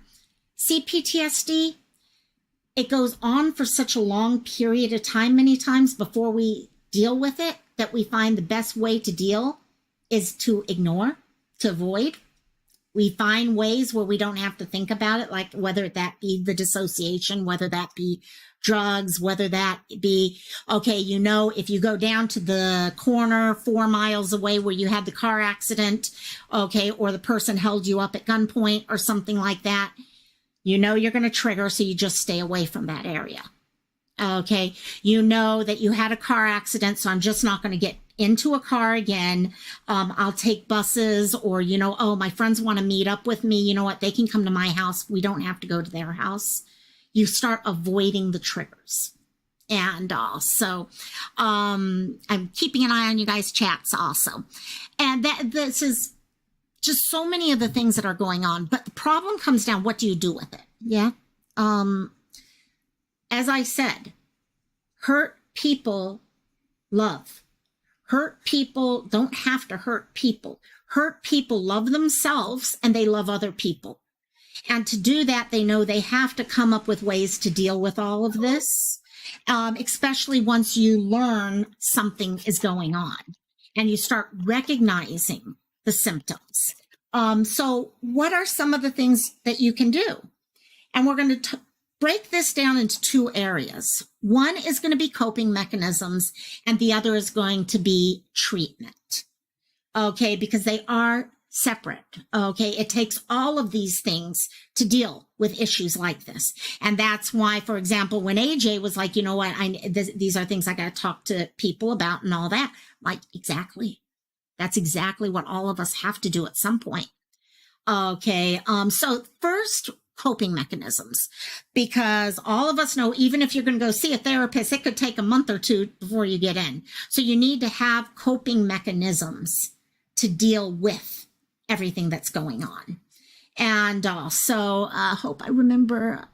CPTSD, it goes on for such a long period of time many times before we deal with it that we find the best way to deal is to ignore, to avoid. We find ways where we don't have to think about it, like whether that be the dissociation, whether that be drugs, whether that be, okay, you know, if you go down to the corner 4 miles away where you had the car accident, okay, or the person held you up at gunpoint or something like that, you know you're going to trigger, so you just stay away from that area. Okay, you know that you had a car accident, so I'm just not going to get into a car again. I'll take buses, or, you know, oh, my friends want to meet up with me. You know what? They can come to my house. We don't have to go to their house. You start avoiding the triggers. And so I'm keeping an eye on you guys' chats also. And this is just so many of the things that are going on. But the problem comes down, what do you do with it? Yeah. As I said, hurt people love. Hurt people don't have to hurt people. Hurt people love themselves and they love other people. And to do that, they know they have to come up with ways to deal with all of this, especially once you learn something is going on and you start recognizing the symptoms. So what are some of the things that you can do? And we're going to break this down into 2 areas. One is going to be coping mechanisms, and the other is going to be treatment. Okay, because they are separate. Okay, it takes all of these things to deal with issues like this. And that's why, for example, when AJ was like, you know what, these are things I got to talk to people about and all that. Like, exactly. That's exactly what all of us have to do at some point. Okay, so first, coping mechanisms, because all of us know, even if you're going to go see a therapist, it could take a month or 2 before you get in. So you need to have coping mechanisms to deal with everything that's going on. And so I hope I remember.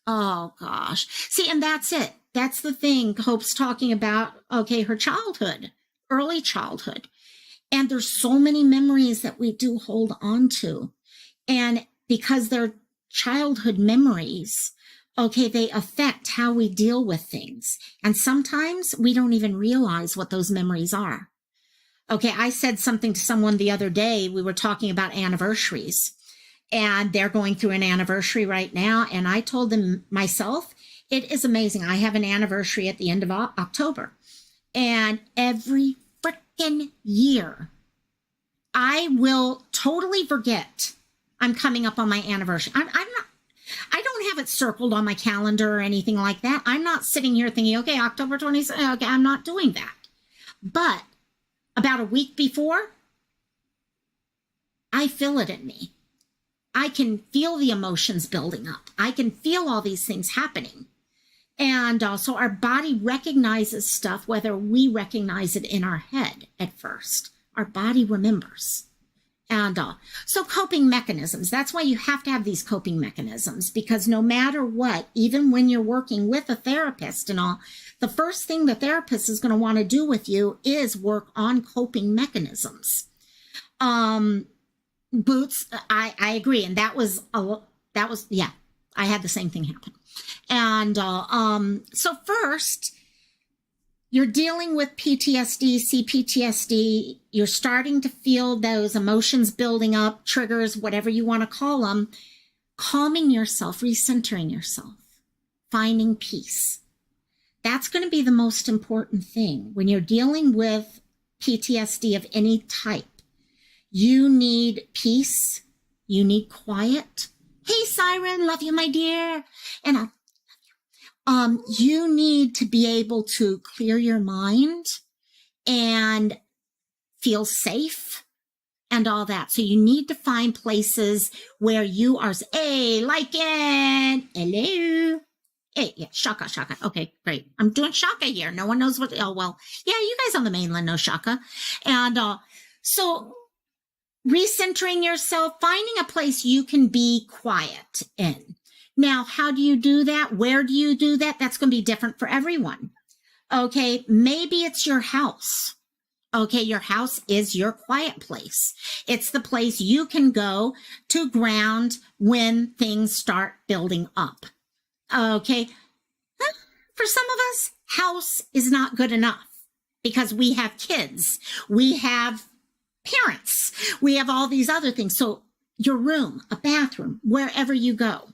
Oh gosh. See, and that's it. That's the thing. Hope's talking about, okay, her childhood, early childhood. And there's so many memories that we do hold on to. And because they're childhood memories, okay, they affect how we deal with things. And sometimes we don't even realize what those memories are. Okay, I said something to someone the other day. We were talking about anniversaries, and they're going through an anniversary right now. And I told them myself, it is amazing. I have an anniversary at the end of October. And every freaking year, I will totally forget I'm coming up on my anniversary. I don't have it circled on my calendar or anything like that. I'm not sitting here thinking, okay, October 27th, okay, I'm not doing that. But about a week before, I feel it in me. I can feel the emotions building up. I can feel all these things happening. And so our body recognizes stuff, whether we recognize it in our head at first. Our body remembers. And so coping mechanisms, that's why you have to have these coping mechanisms, because no matter what, even when you're working with a therapist and all, the first thing the therapist is going to want to do with you is work on coping mechanisms. Boots, I agree. And that was, yeah, I had the same thing happen. And so first, you're dealing with PTSD, CPTSD. You're starting to feel those emotions building up, triggers, whatever you want to call them. Calming yourself, recentering yourself, finding peace. That's going to be the most important thing. When you're dealing with PTSD of any type, you need peace. You need quiet. Hey, Siren, love you, my dear. And you need to be able to clear your mind and feel safe and all that. So you need to find places where you are, hey, like it, hello. Hey, yeah, Shaka. Okay, great. I'm doing Shaka here. No one knows what, oh, well, yeah, you guys on the mainland know Shaka. And so recentering yourself, finding a place you can be quiet in. Now, how do you do that? Where do you do that? That's going to be different for everyone. Okay, maybe it's your house. Okay, your house is your quiet place. It's the place you can go to ground when things start building up. Okay, for some of us, house is not good enough because we have kids, we have parents, we have all these other things. So your room, a bathroom, wherever you go.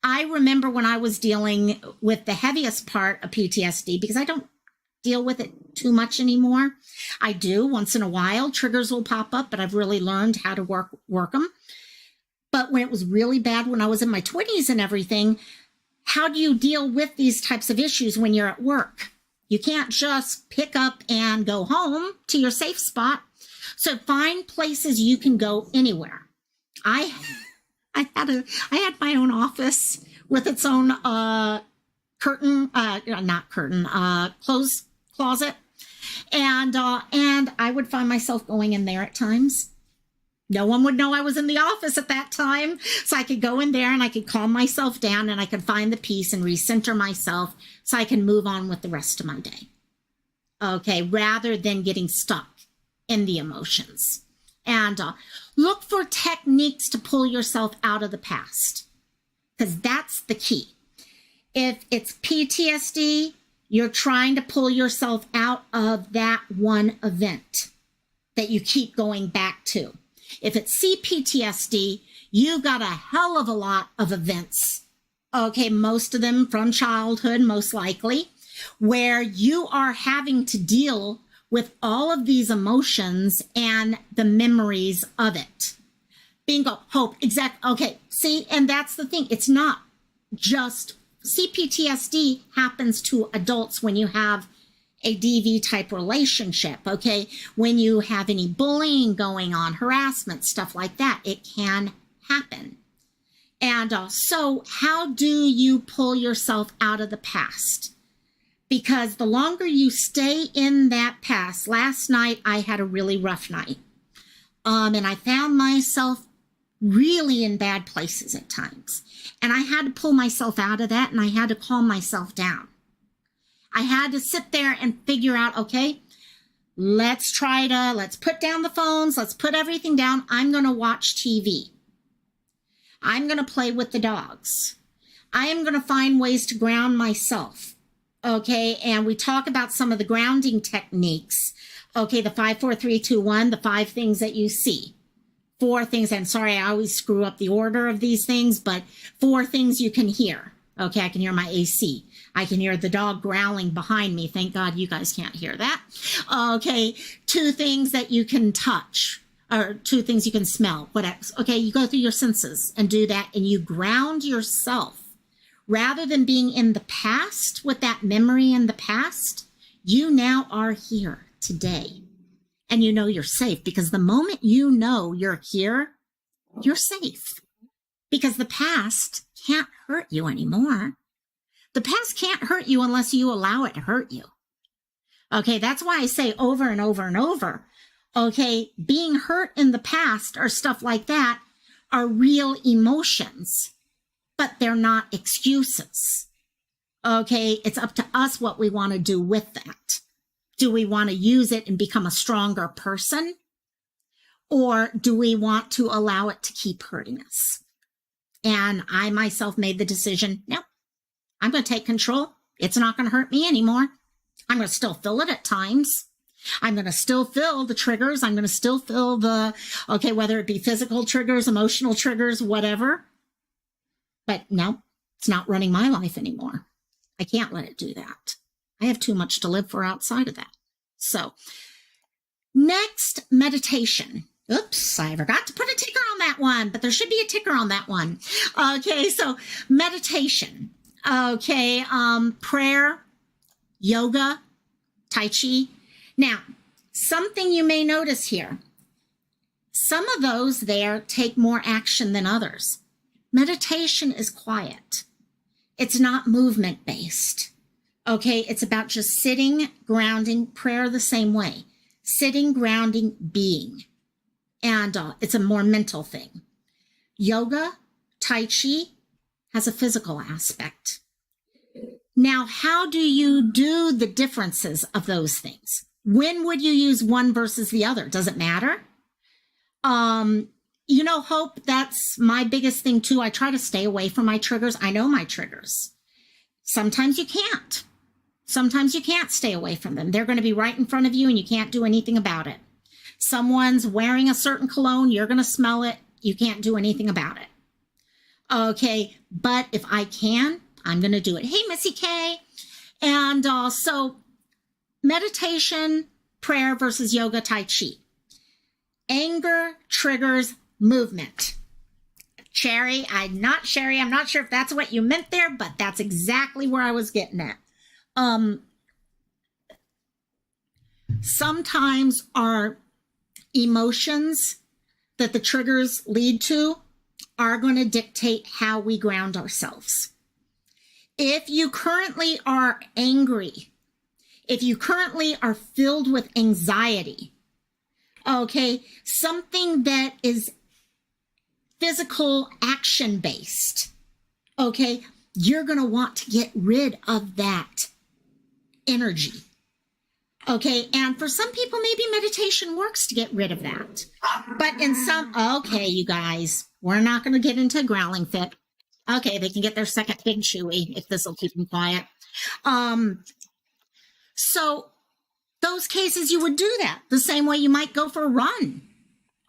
I remember when I was dealing with the heaviest part of PTSD, because I don't deal with it too much anymore. I do once in a while. Triggers will pop up, but I've really learned how to work them. But when it was really bad, when I was in my 20s and everything, how do you deal with these types of issues when you're at work? You can't just pick up and go home to your safe spot. So find places you can go anywhere. I had my own office with its own clothes closet, and I would find myself going in there at times. No one would know I was in the office at that time, so I could go in there and I could calm myself down and I could find the peace and recenter myself so I can move on with the rest of my day. Okay, rather than getting stuck in the emotions. And look for techniques to pull yourself out of the past, because that's the key. If it's PTSD, you're trying to pull yourself out of that one event that you keep going back to. If it's CPTSD, you've got a hell of a lot of events, okay, most of them from childhood, most likely, where you are having to deal with all of these emotions and the memories of it. Bingo, hope, exact. Okay, see, and that's the thing. It's not just CPTSD happens to adults when you have a DV type relationship, okay? When you have any bullying going on, harassment, stuff like that, it can happen. And so how do you pull yourself out of the past? Because the longer you stay in that past, last night I had a really rough night. And I found myself really in bad places at times. And I had to pull myself out of that, and I had to calm myself down. I had to sit there and figure out, okay, let's put down the phones, let's put everything down. I'm going to watch TV. I'm going to play with the dogs. I am going to find ways to ground myself. Okay, and we talk about some of the grounding techniques. Okay, the 5, 4, 3, 2, 1, the 5 things that you see. 4 things, and sorry, I always screw up the order of these things, but 4 things you can hear. Okay, I can hear my AC. I can hear the dog growling behind me. Thank God you guys can't hear that. Okay, 2 things that you can touch, or 2 things you can smell. Whatever. Okay, you go through your senses and do that, and you ground yourself. Rather than being in the past with that memory in the past, you now are here today. And you know you're safe, because the moment you know you're here, you're safe. Because the past can't hurt you anymore. The past can't hurt you unless you allow it to hurt you. Okay, that's why I say over and over and over, okay, being hurt in the past or stuff like that are real emotions, but they're not excuses. Okay, it's up to us what we want to do with that. Do we want to use it and become a stronger person? Or do we want to allow it to keep hurting us? And I myself made the decision, no, I'm going to take control. It's not going to hurt me anymore. I'm going to still feel it at times. I'm going to still feel the triggers. I'm going to still feel the, okay, whether it be physical triggers, emotional triggers, whatever. But no, it's not running my life anymore. I can't let it do that. I have too much to live for outside of that. So next, meditation. Oops, I forgot to put a ticker on that one, but there should be a ticker on that one. Okay, so meditation. Okay, prayer, yoga, tai chi. Now, something you may notice here. Some of those there take more action than others. Meditation is quiet. It's not movement-based. Okay, it's about just sitting, grounding, prayer the same way. Sitting, grounding, being. And it's a more mental thing. Yoga, tai chi has a physical aspect. Now, how do you do the differences of those things? When would you use one versus the other? Does it matter? You know, Hope, that's my biggest thing too. I try to stay away from my triggers. I know my triggers. Sometimes you can't. Sometimes you can't stay away from them. They're going to be right in front of you and you can't do anything about it. Someone's wearing a certain cologne, you're going to smell it. You can't do anything about it. Okay, but if I can, I'm going to do it. Hey, Missy K. And so meditation, prayer versus yoga, tai chi. Anger triggers movement. Sherry, I'm not sure if that's what you meant there, but that's exactly where I was getting at. Sometimes our emotions that the triggers lead to are going to dictate how we ground ourselves. If you currently are angry, if you currently are filled with anxiety, okay, something that is physical action based, okay, you're going to want to get rid of that energy. Okay, and for some people, maybe meditation works to get rid of that. But in some, okay, you guys, we're not going to get into a growling fit. Okay, they can get their second big chewy if this will keep them quiet. So those cases, you would do that the same way you might go for a run.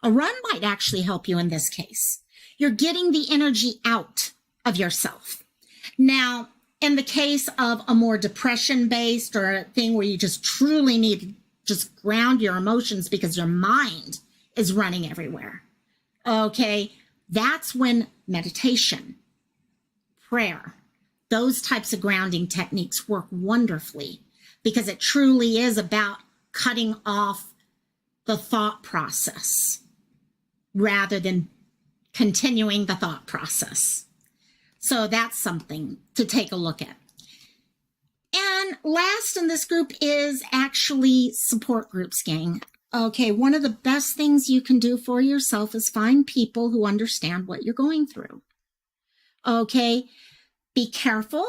A run might actually help you in this case. You're getting the energy out of yourself. Now, in the case of a more depression-based or a thing where you just truly need to just ground your emotions because your mind is running everywhere, okay, that's when meditation, prayer, those types of grounding techniques work wonderfully because it truly is about cutting off the thought process rather than continuing the thought process. So that's something to take a look at. And last in this group is actually support groups, gang. Okay, one of the best things you can do for yourself is find people who understand what you're going through. Okay, be careful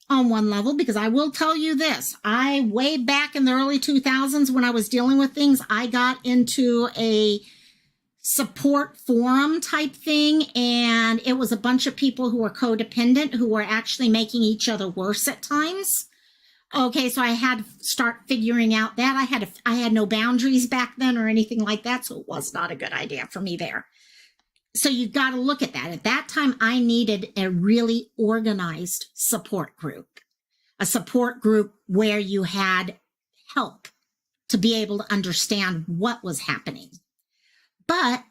on one level, because I will tell you this. Way back in the early 2000s when I was dealing with things, I got into a support forum type thing, and it was a bunch of people who were codependent who were actually making each other worse at times. Okay, so I had to start figuring out that. I had no boundaries back then or anything like that, so it was not a good idea for me there. So you've got to look at that. At that time, I needed a really organized support group, a support group where you had help to be able to understand what was happening. But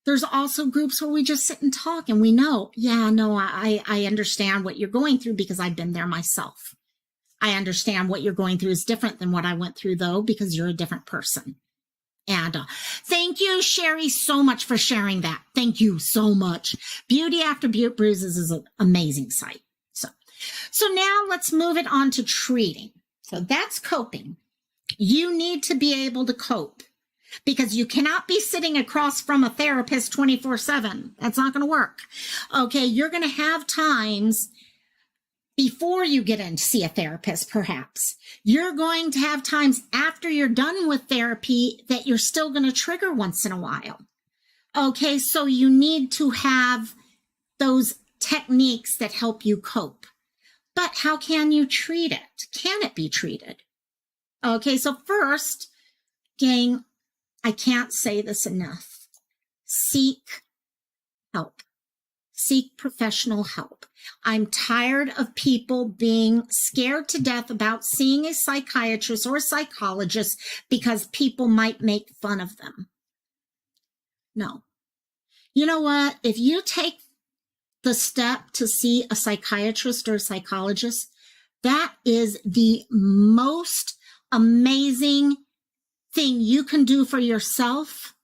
there's also groups where we just sit and talk and we know, yeah, no, I understand what you're going through because I've been there myself. I understand what you're going through is different than what I went through, though, because you're a different person. And thank you, Sherry, so much for sharing that. Thank you so much. Beauty After Bruises is an amazing site. So So now let's move it on to treating. So that's coping. You need to be able to cope because you cannot be sitting across from a therapist 24/7. That's not going to work. Okay, you're going to have times before you get in to see a therapist, perhaps. You're going to have times after you're done with therapy that you're still going to trigger once in a while. Okay, so you need to have those techniques that help you cope. But how can you treat it? Can it be treated? Okay, so first, gang, I can't say this enough. Seek help. Seek professional help. I'm tired of people being scared to death about seeing a psychiatrist or a psychologist because people might make fun of them. No. You know what? If you take the step to see a psychiatrist or a psychologist, that is the most amazing thing you can do for yourself.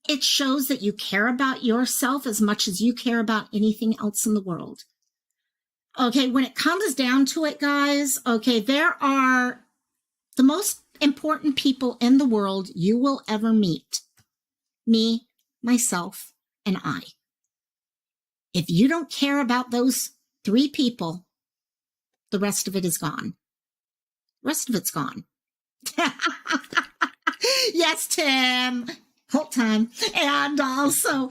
It shows that you care about yourself as much as you care about anything else in the world. Okay, when it comes down to it, guys, okay, there are the most important people in the world you will ever meet. Me, myself, and I. If you don't care about those 3 people, the rest of it is gone. The rest of it's gone. Yes, Tim. Whole time. And also,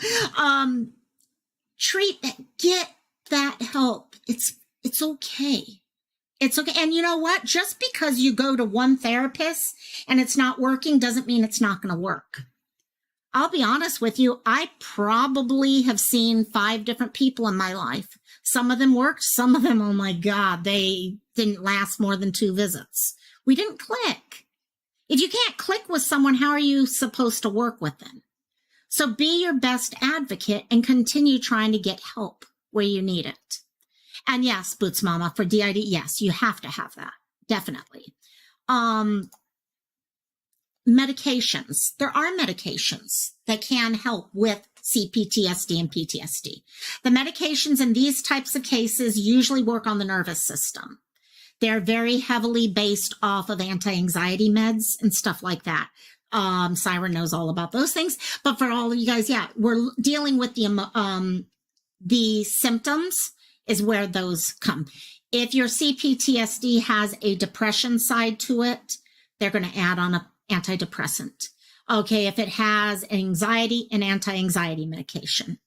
get that help. It's okay. It's okay. And you know what? Just because you go to one therapist and it's not working doesn't mean it's not going to work. I'll be honest with you. I probably have seen 5 different people in my life. Some of them worked. Some of them, oh my God, they didn't last more than 2 visits. We didn't click. If you can't click with someone, how are you supposed to work with them? So be your best advocate and continue trying to get help where you need it. And yes, Boots Mama, for DID, yes, you have to have that. Definitely. Medications. There are medications that can help with CPTSD and PTSD. The medications in these types of cases usually work on the nervous system. They're very heavily based off of anti-anxiety meds and stuff like that. Siren knows all about those things. But for all of you guys, yeah, we're dealing with the symptoms is where those come. If your CPTSD has a depression side to it, they're going to add on an antidepressant. Okay, if it has anxiety, an anti-anxiety medication.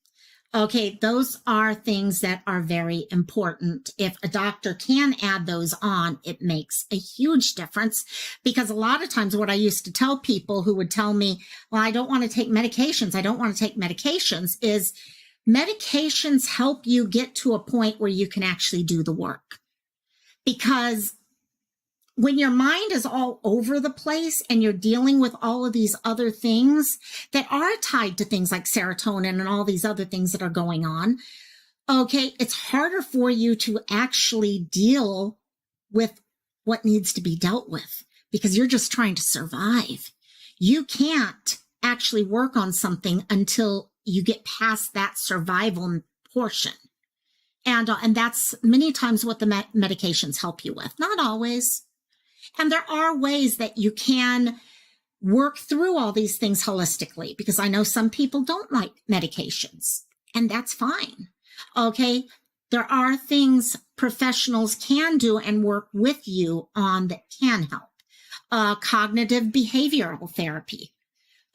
Okay, those are things that are very important. If a doctor can add those on, it makes a huge difference because a lot of times what I used to tell people who would tell me, well, I don't want to take medications. I don't want to take medications is medications help you get to a point where you can actually do the work. Because when your mind is all over the place and you're dealing with all of these other things that are tied to things like serotonin and all these other things that are going on, okay, it's harder for you to actually deal with what needs to be dealt with because you're just trying to survive. You can't actually work on something until you get past that survival portion. And that's many times what the medications help you with. Not always. And there are ways that you can work through all these things holistically, because I know some people don't like medications, and that's fine. Okay, there are things professionals can do and work with you on that can help. Cognitive behavioral therapy.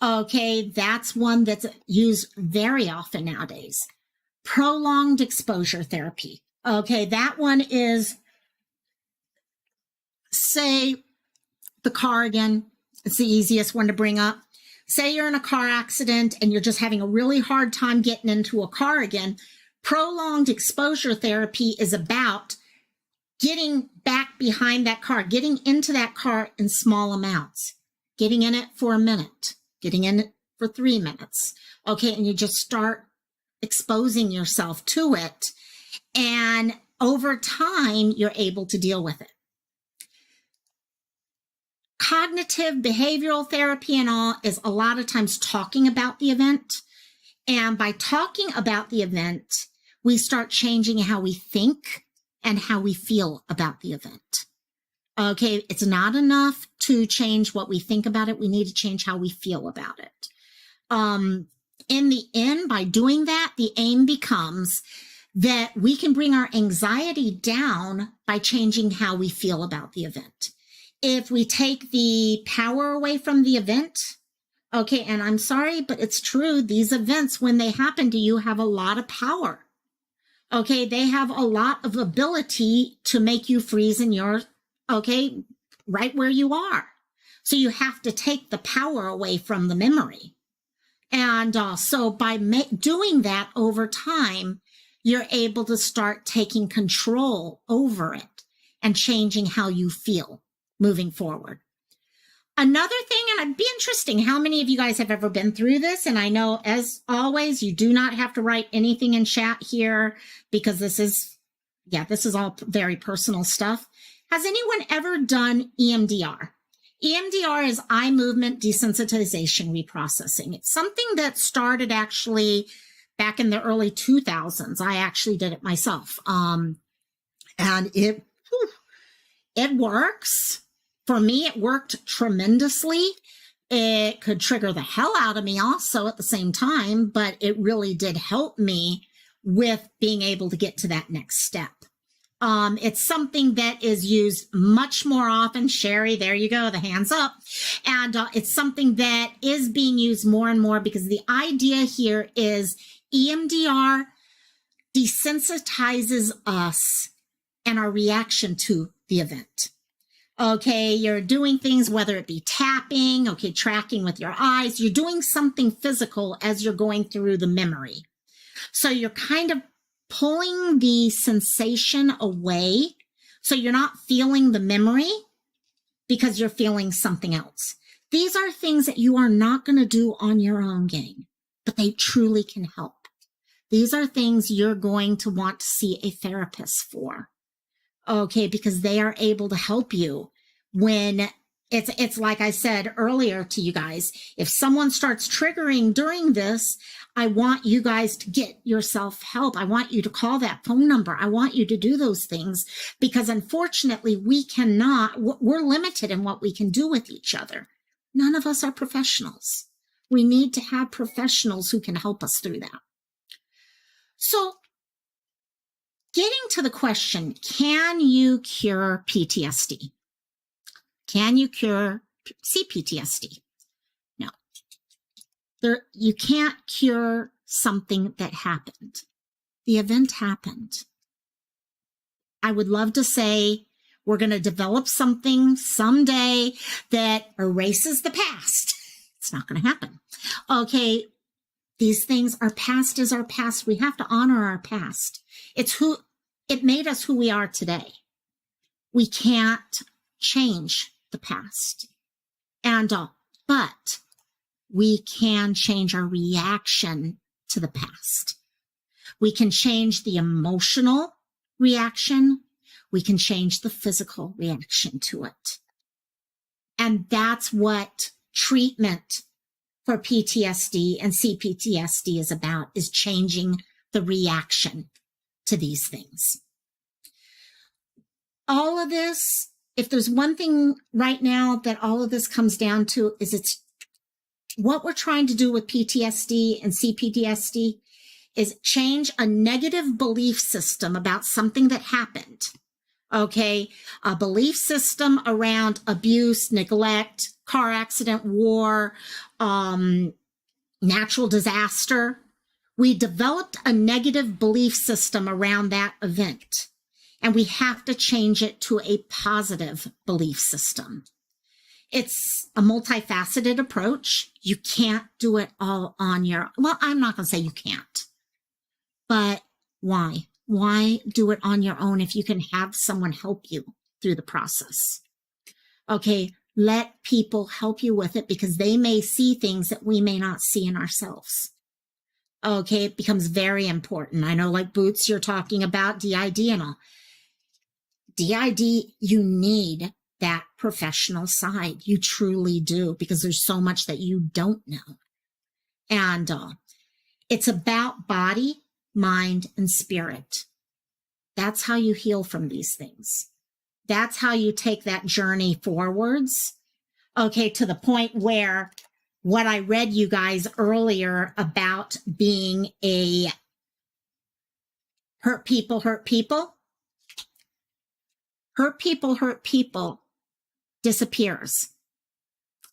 Okay, that's one that's used very often nowadays. Prolonged exposure therapy. Okay, that one is, say, the car again. It's the easiest one to bring up. Say you're in a car accident and you're just having a really hard time getting into a car again. Prolonged exposure therapy is about getting back behind that car, getting into that car in small amounts, getting in it for a minute, getting in it for 3 minutes. Okay, and you just start exposing yourself to it. And over time, you're able to deal with it. Cognitive behavioral therapy and all is a lot of times talking about the event. And by talking about the event, we start changing how we think and how we feel about the event. Okay, it's not enough to change what we think about it. We need to change how we feel about it. In the end, by doing that, the aim becomes that we can bring our anxiety down by changing how we feel about the event. If we take the power away from the event, okay, and I'm sorry, but it's true, these events, when they happen to you, have a lot of power. Okay, they have a lot of ability to make you freeze in your, okay, right where you are. So you have to take the power away from the memory. And so by doing that over time, you're able to start taking control over it and changing how you feel moving forward. Another thing, and it'd be interesting, how many of you guys have ever been through this? And I know, as always, you do not have to write anything in chat here because this is all very personal stuff. Has anyone ever done EMDR? EMDR is eye movement desensitization reprocessing. It's something that started actually back in the early 2000s. I actually did it myself. And it works. For me, it worked tremendously. It could trigger the hell out of me also at the same time, but it really did help me with being able to get to that next step. It's something that is used much more often. Sherry, there you go, the hands up. And it's something that is being used more and more because the idea here is EMDR desensitizes us and our reaction to the event. Okay, you're doing things, whether it be tapping, okay, tracking with your eyes, you're doing something physical as you're going through the memory. So you're kind of pulling the sensation away. So you're not feeling the memory because you're feeling something else. These are things that you are not going to do on your own, gang, but they truly can help. These are things you're going to want to see a therapist for. Okay, because they are able to help you when it's like I said earlier to you guys, if someone starts triggering during this, I want you guys to get yourself help. I want you to call that phone number. I want you to do those things because unfortunately we're limited in what we can do with each other. None of us are professionals. We need to have professionals who can help us through that. So getting to the question, can you cure PTSD? Can you cure CPTSD? No. You can't cure something that happened. The event happened. I would love to say we're going to develop something someday that erases the past. It's not going to happen. Okay, these things, our past is our past. We have to honor our past. It made us who we are today. We can't change the past. But we can change our reaction to the past. We can change the emotional reaction. We can change the physical reaction to it. And that's what treatment for PTSD and CPTSD is about, is changing the reaction to these things. All of this, if there's one thing right now that all of this comes down to, is it's what we're trying to do with PTSD and CPTSD is change a negative belief system about something that happened. Okay, a belief system around abuse, neglect, car accident, war, natural disaster. We developed a negative belief system around that event, and we have to change it to a positive belief system. It's a multifaceted approach. You can't do it all on your, well, I'm not going to say you can't, but why? Why do it on your own if you can have someone help you through the process? Okay, let people help you with it because they may see things that we may not see in ourselves. Okay, it becomes very important. I know, like Boots, you're talking about DID and all. DID, you need that professional side. You truly do, because there's so much that you don't know. And it's about body, mind, and spirit. That's how you heal from these things. That's how you take that journey forwards. Okay, to the point where what I read you guys earlier about being a hurt people disappears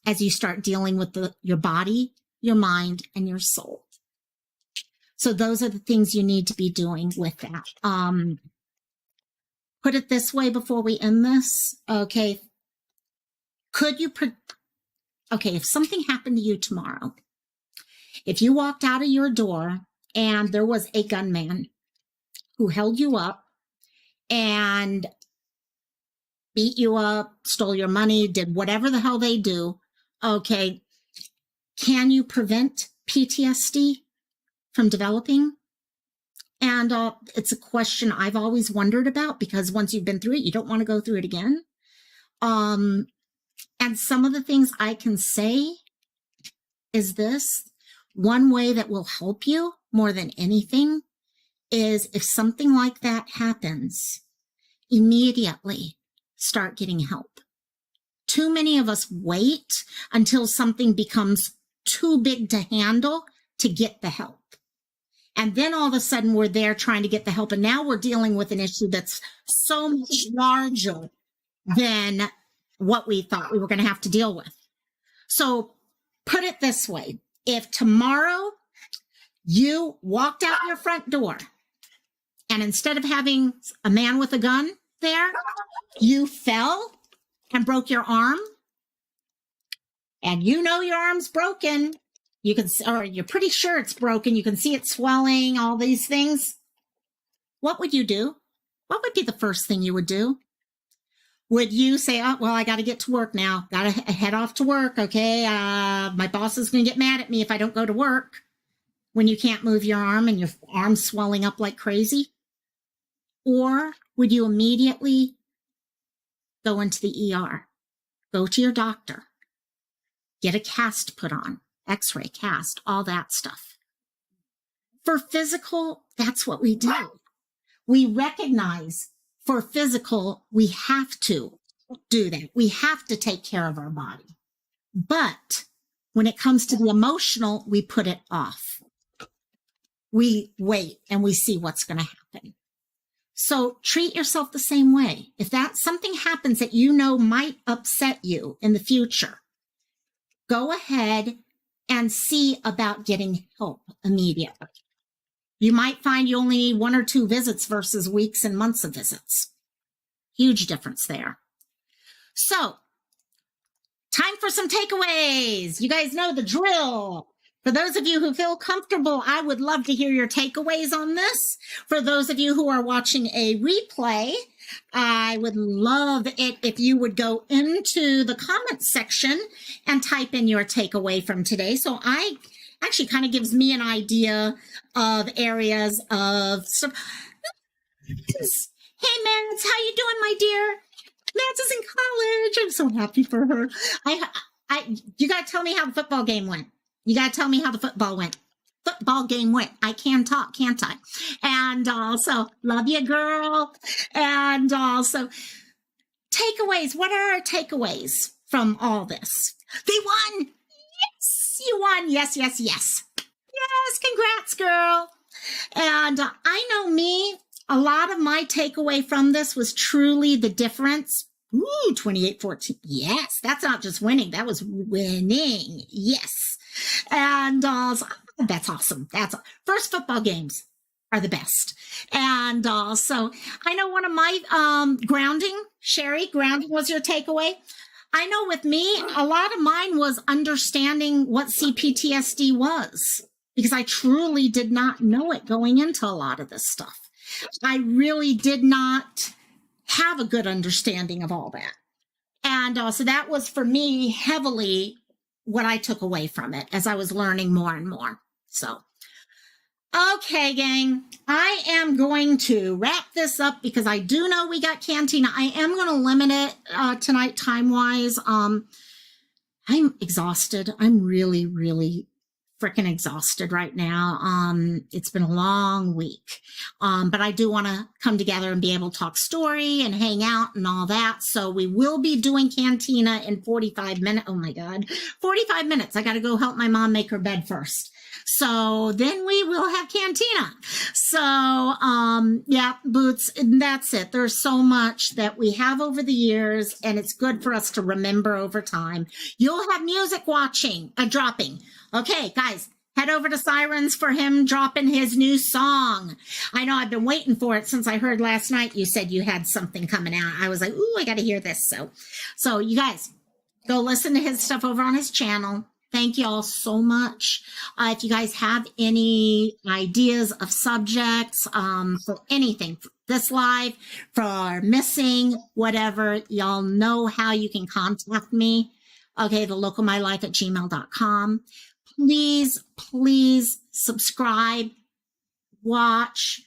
as you start dealing with your body, your mind, and your soul. So those are the things you need to be doing with that. Put it this way before we end this. Okay. Okay, if something happened to you tomorrow, if you walked out of your door and there was a gunman who held you up and beat you up, stole your money, did whatever the hell they do, okay, can you prevent PTSD from developing? And it's a question I've always wondered about, because once you've been through it, you don't want to go through it again. And some of the things I can say is this: one way that will help you more than anything is, if something like that happens, immediately start getting help. Too many of us wait until something becomes too big to handle to get the help. And then all of a sudden we're there trying to get the help. And now we're dealing with an issue that's so much larger than what we thought we were going to have to deal with. So put it this way: if tomorrow you walked out your front door and instead of having a man with a gun there, you fell and broke your arm, and you know your arm's broken, you can, or you're pretty sure it's broken, you can see it swelling, all these things, what would you do? What would be the first thing you would do? Would you say, oh, well, I got to get to work now. Got to head off to work. Okay. My boss is going to get mad at me if I don't go to work, when you can't move your arm and your arm's swelling up like crazy? Or would you immediately go into the ER, go to your doctor, get a cast put on, x-ray, cast, all that stuff? For physical, that's what we do. We recognize for physical, we have to do that. We have to take care of our body. But when it comes to the emotional, we put it off. We wait and we see what's going to happen. So treat yourself the same way. If that something happens that you know might upset you in the future, go ahead and see about getting help immediately. You might find you only need 1 or 2 visits versus weeks and months of visits. Huge difference there. So, time for some takeaways. You guys know the drill. For those of you who feel comfortable, I would love to hear your takeaways on this. For those of you who are watching a replay, I would love it if you would go into the comments section and type in your takeaway from today. So I actually kind of gives me an idea of areas of... Hey, Mads, how you doing, my dear? Mads is in college. I'm so happy for her. You got to tell me how the football game went. You got to tell me how the football game went. I can talk, can't I? And also, love you, girl. And also, takeaways. What are our takeaways from all this? They won. Yes, you won. Yes, yes, yes. Yes, congrats, girl. And I know me, a lot of my takeaway from this was truly the difference. Ooh, 28-14. Yes, that's not just winning. That was winning. Yes. And that's awesome. First football games are the best. And so I know one of my grounding was your takeaway. I know with me, a lot of mine was understanding what CPTSD was, because I truly did not know it going into a lot of this stuff. I really did not have a good understanding of all that. And so that was for me heavily what I took away from it as I was learning more and more. So, okay, gang, I am going to wrap this up because I do know we got Cantina. I am going to limit it tonight time-wise. I'm exhausted. I'm really, really freaking exhausted right now. It's been a long week. But I do want to come together and be able to talk story and hang out and all that. So we will be doing Cantina in 45 minutes. Oh my God, 45 minutes. I got to go help my mom make her bed first. So then we will have Cantina. So, yeah, Boots, that's it. There's so much that we have over the years, and it's good for us to remember over time. You'll have music dropping. Okay, guys, head over to Sirens for him dropping his new song. I know I've been waiting for it since I heard last night you said you had something coming out. I was like, ooh, I got to hear this. So you guys, go listen to his stuff over on his channel. Thank you all so much. If you guys have any ideas of subjects for anything, for this live, for missing, whatever, y'all know how you can contact me. Okay, thelocalmylife@gmail.com. Please subscribe, watch,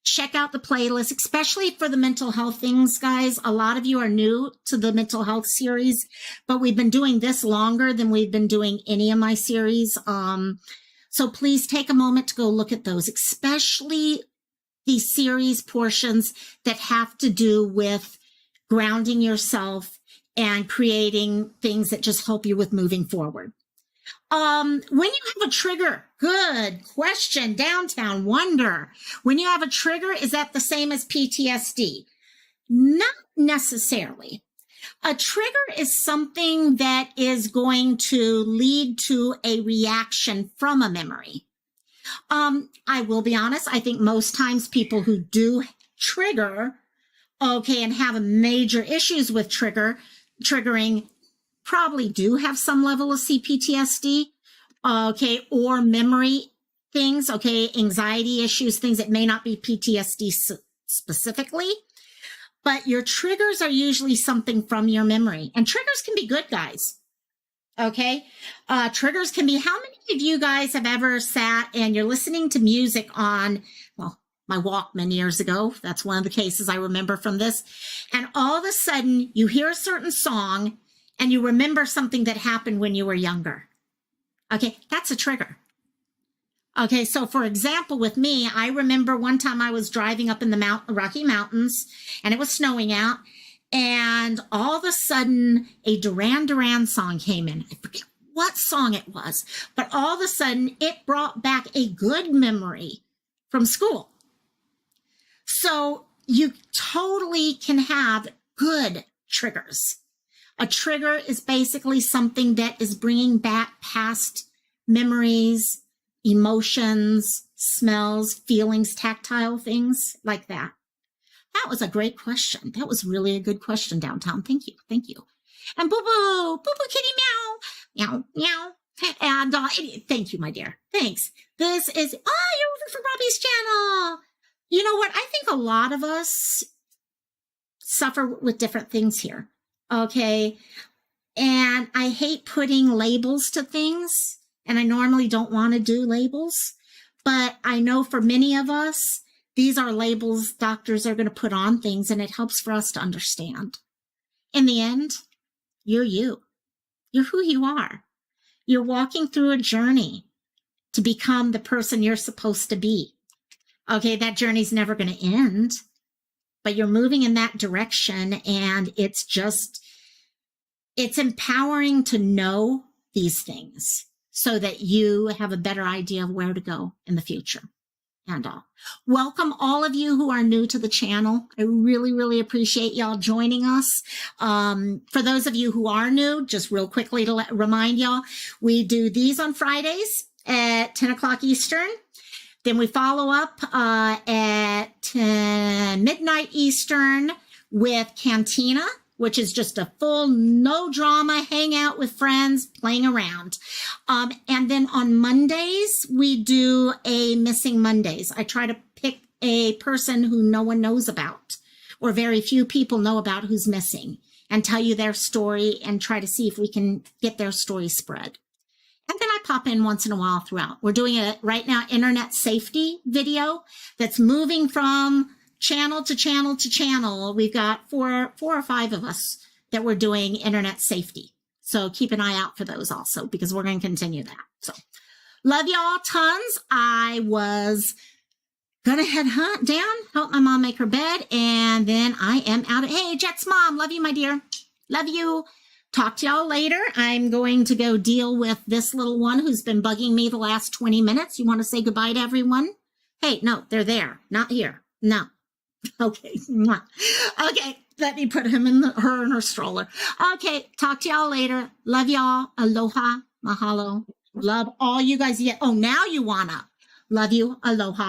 check out the playlist, especially for the mental health things, guys. A lot of you are new to the mental health series, but we've been doing this longer than we've been doing any of my series. So please take a moment to go look at those, especially the series portions that have to do with grounding yourself and creating things that just help you with moving forward. When you have a trigger, good question, Downtown Wonder. When you have a trigger, is that the same as PTSD? Not necessarily. A trigger is something that is going to lead to a reaction from a memory. I will be honest, I think most times people who do trigger, okay, and have major issues with triggering, probably do have some level of CPTSD, okay, or memory things, okay, anxiety issues, things that may not be PTSD specifically, but your triggers are usually something from your memory. And triggers can be good, guys, okay? Triggers can be, how many of you guys have ever sat and you're listening to music on, well, my Walkman years ago, that's one of the cases I remember from this, and all of a sudden you hear a certain song and you remember something that happened when you were younger. Okay, that's a trigger. Okay, so for example, with me, I remember one time I was driving up in the Rocky Mountains and it was snowing out, and all of a sudden a Duran Duran song came in. I forget what song it was, but all of a sudden it brought back a good memory from school. So you totally can have good triggers. A trigger is basically something that is bringing back past memories, emotions, smells, feelings, tactile things like that. That was a great question. That was really a good question, Downtown. Thank you. Thank you. And boo-boo kitty meow, meow, meow. And thank you, my dear. Thanks. This is, you're over for Robbie's channel. You know what? I think a lot of us suffer with different things here. Okay. And I hate putting labels to things, and I normally don't want to do labels, but I know for many of us, these are labels doctors are going to put on things, and it helps for us to understand. In the end, you're you. You're who you are. You're walking through a journey to become the person you're supposed to be. Okay, that journey's never going to end, but you're moving in that direction, and it's empowering to know these things so that you have a better idea of where to go in the future. And welcome all of you who are new to the channel. I really, really appreciate y'all joining us. For those of you who are new, just real quickly to remind y'all, we do these on Fridays at 10 o'clock Eastern. Then we follow up at midnight Eastern with Cantina, which is just a full no drama hangout with friends playing around. And then on Mondays, we do a Missing Mondays. I try to pick a person who no one knows about, or very few people know about, who's missing, and tell you their story and try to see if we can get their story spread. And then I pop in once in a while throughout. We're doing a right now internet safety video that's moving from channel to channel to channel. We've got four or five of us that we're doing internet safety. So keep an eye out for those also, because we're going to continue that. So, Love y'all tons. I was gonna head down, help my mom make her bed, and then I am out of. Hey, Jet's mom, love you, my dear. Love you. Talk to y'all later. I'm going to go deal with this little one who's been bugging me the last 20 minutes. You want to say goodbye to everyone? Hey, no, they're there, not here. No. Okay. Okay, let me put him in her in her stroller. Okay, talk to y'all later. Love y'all. Aloha. Mahalo. Love all you guys. Oh, now you wanna. Love you. Aloha.